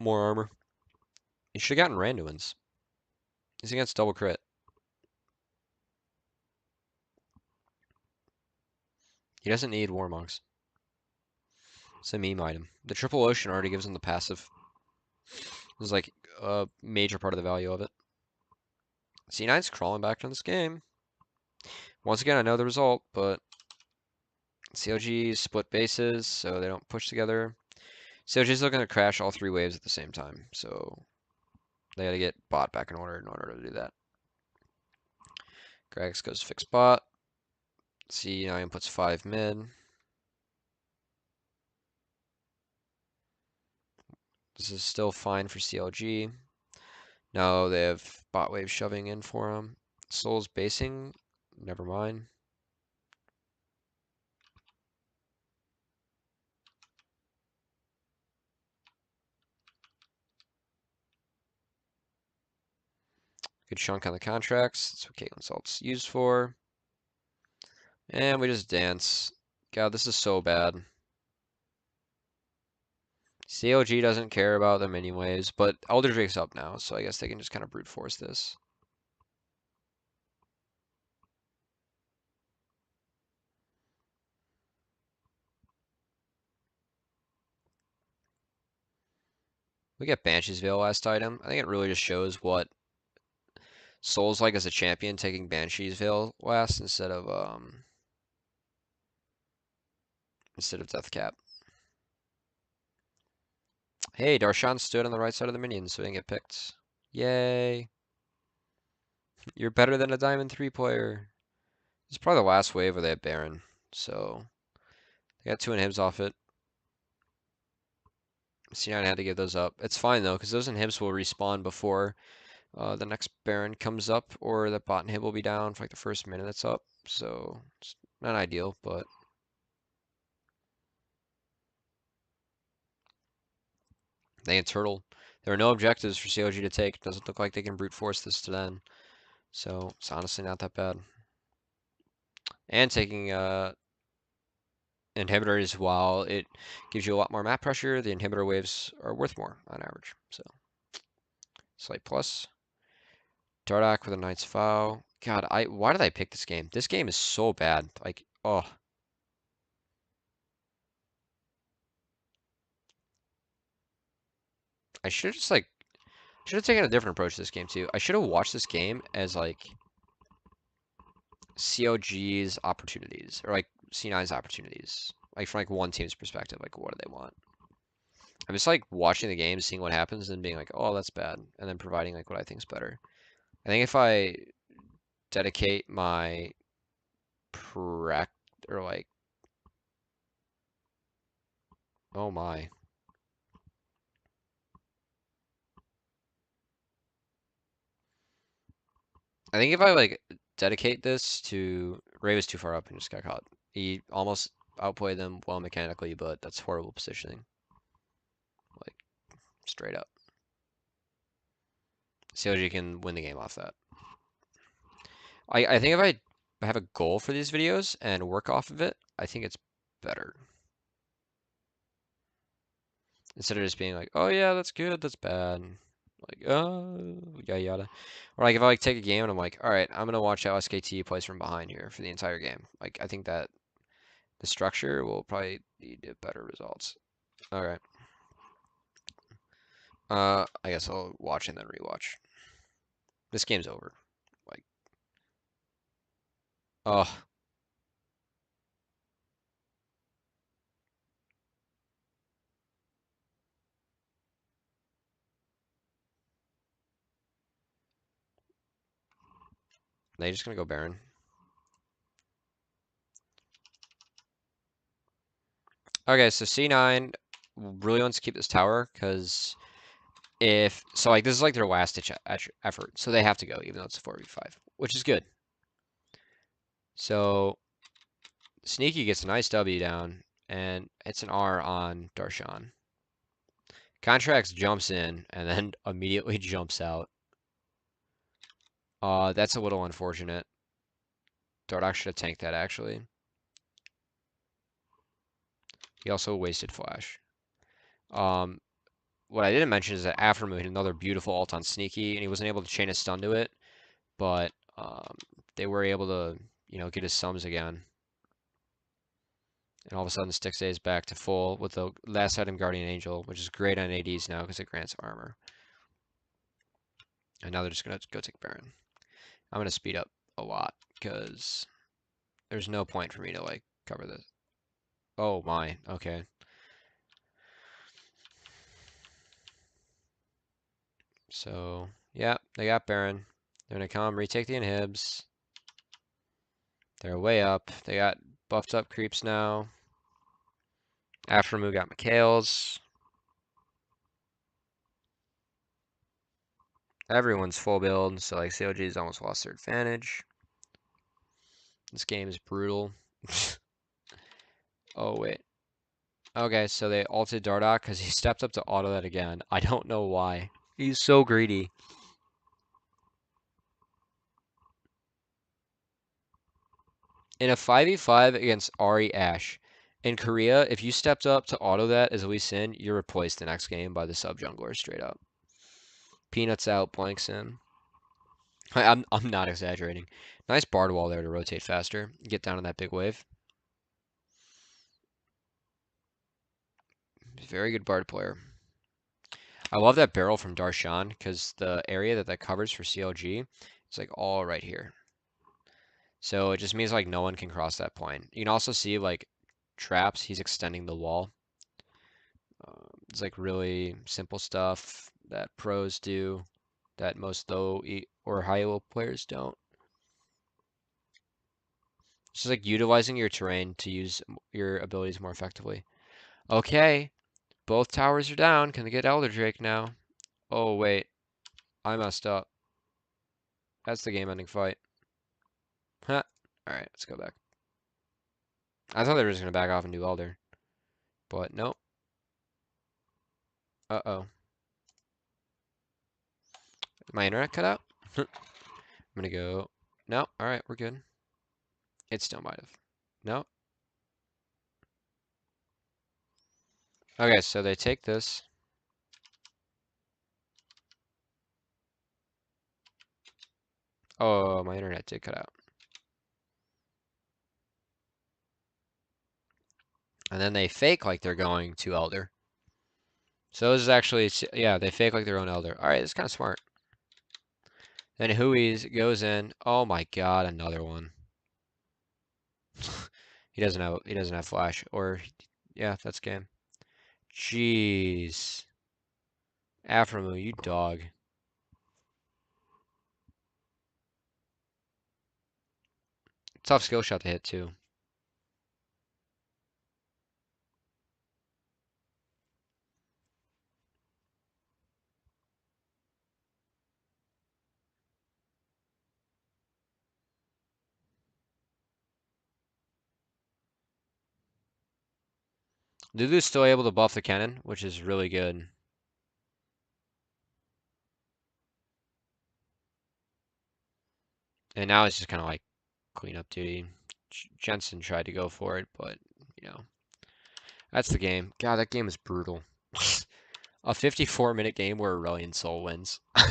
More armor. He should have gotten Randuin's. He's against double crit. He doesn't need Warmogs. It's a meme item. The Triple Ocean already gives him the passive. This is like a major part of the value of it. C9's crawling back to this game. Once again, I know the result, but COG split bases, so they don't push together. COG's looking to crash all three waves at the same time, so they got to get bot back in order to do that. Gragas goes fix bot. C9 puts 5 mid. This is still fine for CLG. Now they have bot wave shoving in for him. Soul's basing. Never mind. Good chunk on the contracts. That's what Caitlyn's ult's used for. And we just dance. God, this is so bad. CLG doesn't care about them anyways, but Elder Drake's up now, so I guess they can just kind of brute force this. We get Banshee's Veil last item. I think it really just shows what Soul's like as a champion, taking Banshee's Veil last instead of Death Cap. Hey, Darshan stood on the right side of the minions, so he didn't get picked. Yay. You're better than a Diamond 3 player. It's probably the last wave where they have Baron, so they got 2 inhibs off it. C9 had to give those up. It's fine though, because those inhibs will respawn before the next Baron comes up, or the bot inhib will be down for like the first minute it's up. So it's not ideal, but they had turtle. There are no objectives for COG to take. Doesn't look like they can brute force this to them. So it's honestly not that bad. And taking inhibitors, while it gives you a lot more map pressure, the inhibitor waves are worth more on average. So slight plus. Dardak with a Knight's Vow. God, why did I pick this game? This game is so bad. Like, oh. I should have just like should have taken a different approach to this game too. I should have watched this game as like COG's opportunities or like C9's opportunities. Like from like one team's perspective, like what do they want? I'm just like watching the game, seeing what happens, and being like, oh, that's bad, and then providing like what I think is better. I think if I dedicate my prac or like, oh my, I think if I like dedicate this to Ray was too far up and just got caught. He almost outplayed them well mechanically, but that's horrible positioning, like straight up. COG can win the game off that. I think if I have a goal for these videos and work off of it, I think it's better. Instead of just being like, oh yeah, that's good, that's bad. Like, yada yada. Or like if I like take a game and I'm like, all right, I'm gonna watch how SKT plays from behind here for the entire game. Like I think that the structure will probably lead to better results. All right. I guess I'll watch and then rewatch. This game's over. Like, oh, they just gonna go Baron. Okay, so C9 really wants to keep this tower because if so, like this is like their last ditch effort, so they have to go even though it's a 4v5, which is good. So Sneaky gets a nice W down, and it's an R on Darshan. Contracts jumps in and then immediately jumps out. That's a little unfortunate. Dardak should have tanked that actually. He also wasted flash. Um, what I didn't mention is that Aftermoon had another beautiful ult on Sneaky, and he wasn't able to chain a stun to it, but they were able to, get his sums again. And all of a sudden, Stixxay is back to full with the last item Guardian Angel, which is great on ADs now because it grants armor. And now they're just going to go take Baron. I'm going to speed up a lot because there's no point for me to like cover this. Oh my, okay. So, yeah, they got Baron. They're going to come, retake the inhibs. They're way up. They got buffed up creeps now. Aftermoo got Mikhail's. Everyone's full build, so like COG's almost lost their advantage. This game is brutal. Oh, wait. Okay, so they ulted Dardoch because he stepped up to auto that again. I don't know why. He's so greedy. In a 5v5 against Ari Ashe, in Korea, if you stepped up to auto that as Lee Sin, you're replaced the next game by the sub jungler straight up. Peanuts out, blanks in. I'm not exaggerating. Nice bard wall there to rotate faster. Get down on that big wave. Very good bard player. I love that barrel from Darshan because the area that covers for CLG is like all right here. So it just means like no one can cross that point. You can also see like traps. He's extending the wall. It's like really simple stuff that pros do that most low or high elo players don't. It's just like utilizing your terrain to use your abilities more effectively. Okay, both towers are down. Can they get Elder Drake now? Oh wait, I messed up. That's the game-ending fight. Huh. Alright, let's go back. I thought they were just gonna back off and do Elder. But nope. Uh-oh. My internet cut out? I'm gonna go. No, alright, we're good. It still might have. No. Okay, so they take this. Oh, my internet did cut out. And then they fake like they're going to Elder. So this is actually, yeah, they fake like their own Elder. Alright, it's kind of smart. Then Hui's goes in. Oh my god, another one. He doesn't have flash. Or yeah, that's game. Jeez. Aframu, you dog. Tough skill shot to hit too. Lulu's still able to buff the cannon, which is really good. And now it's just kind of like cleanup duty. Jensen tried to go for it, but you know, that's the game. God, that game is brutal. A 54-minute game where Aurelion Soul wins. NA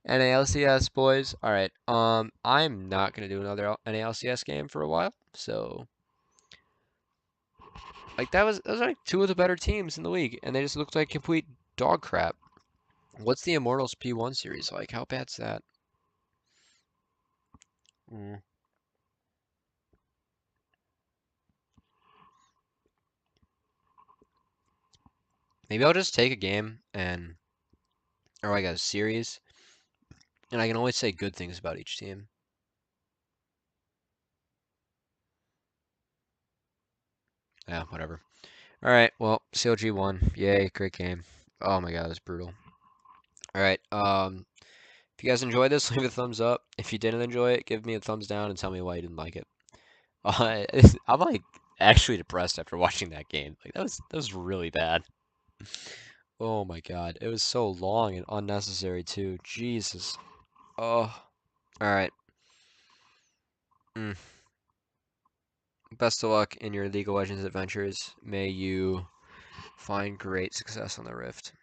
LCS boys. All right. I'm not gonna do another NA LCS game for a while. So, like that was like two of the better teams in the league, and they just looked like complete dog crap. What's the Immortals P1 series like? How bad's that? Mm. Maybe I'll just take a game or I got a series, and I can always say good things about each team. Yeah, whatever. All right. Well, CLG won. Yay, great game. Oh my God, that's brutal. All right. If you guys enjoyed this, leave a thumbs up. If you didn't enjoy it, give me a thumbs down and tell me why you didn't like it. I'm like actually depressed after watching that game. Like that was really bad. Oh my God, it was so long and unnecessary too. Jesus. Oh. All right. Mm. Best of luck in your League of Legends adventures. May you find great success on the Rift.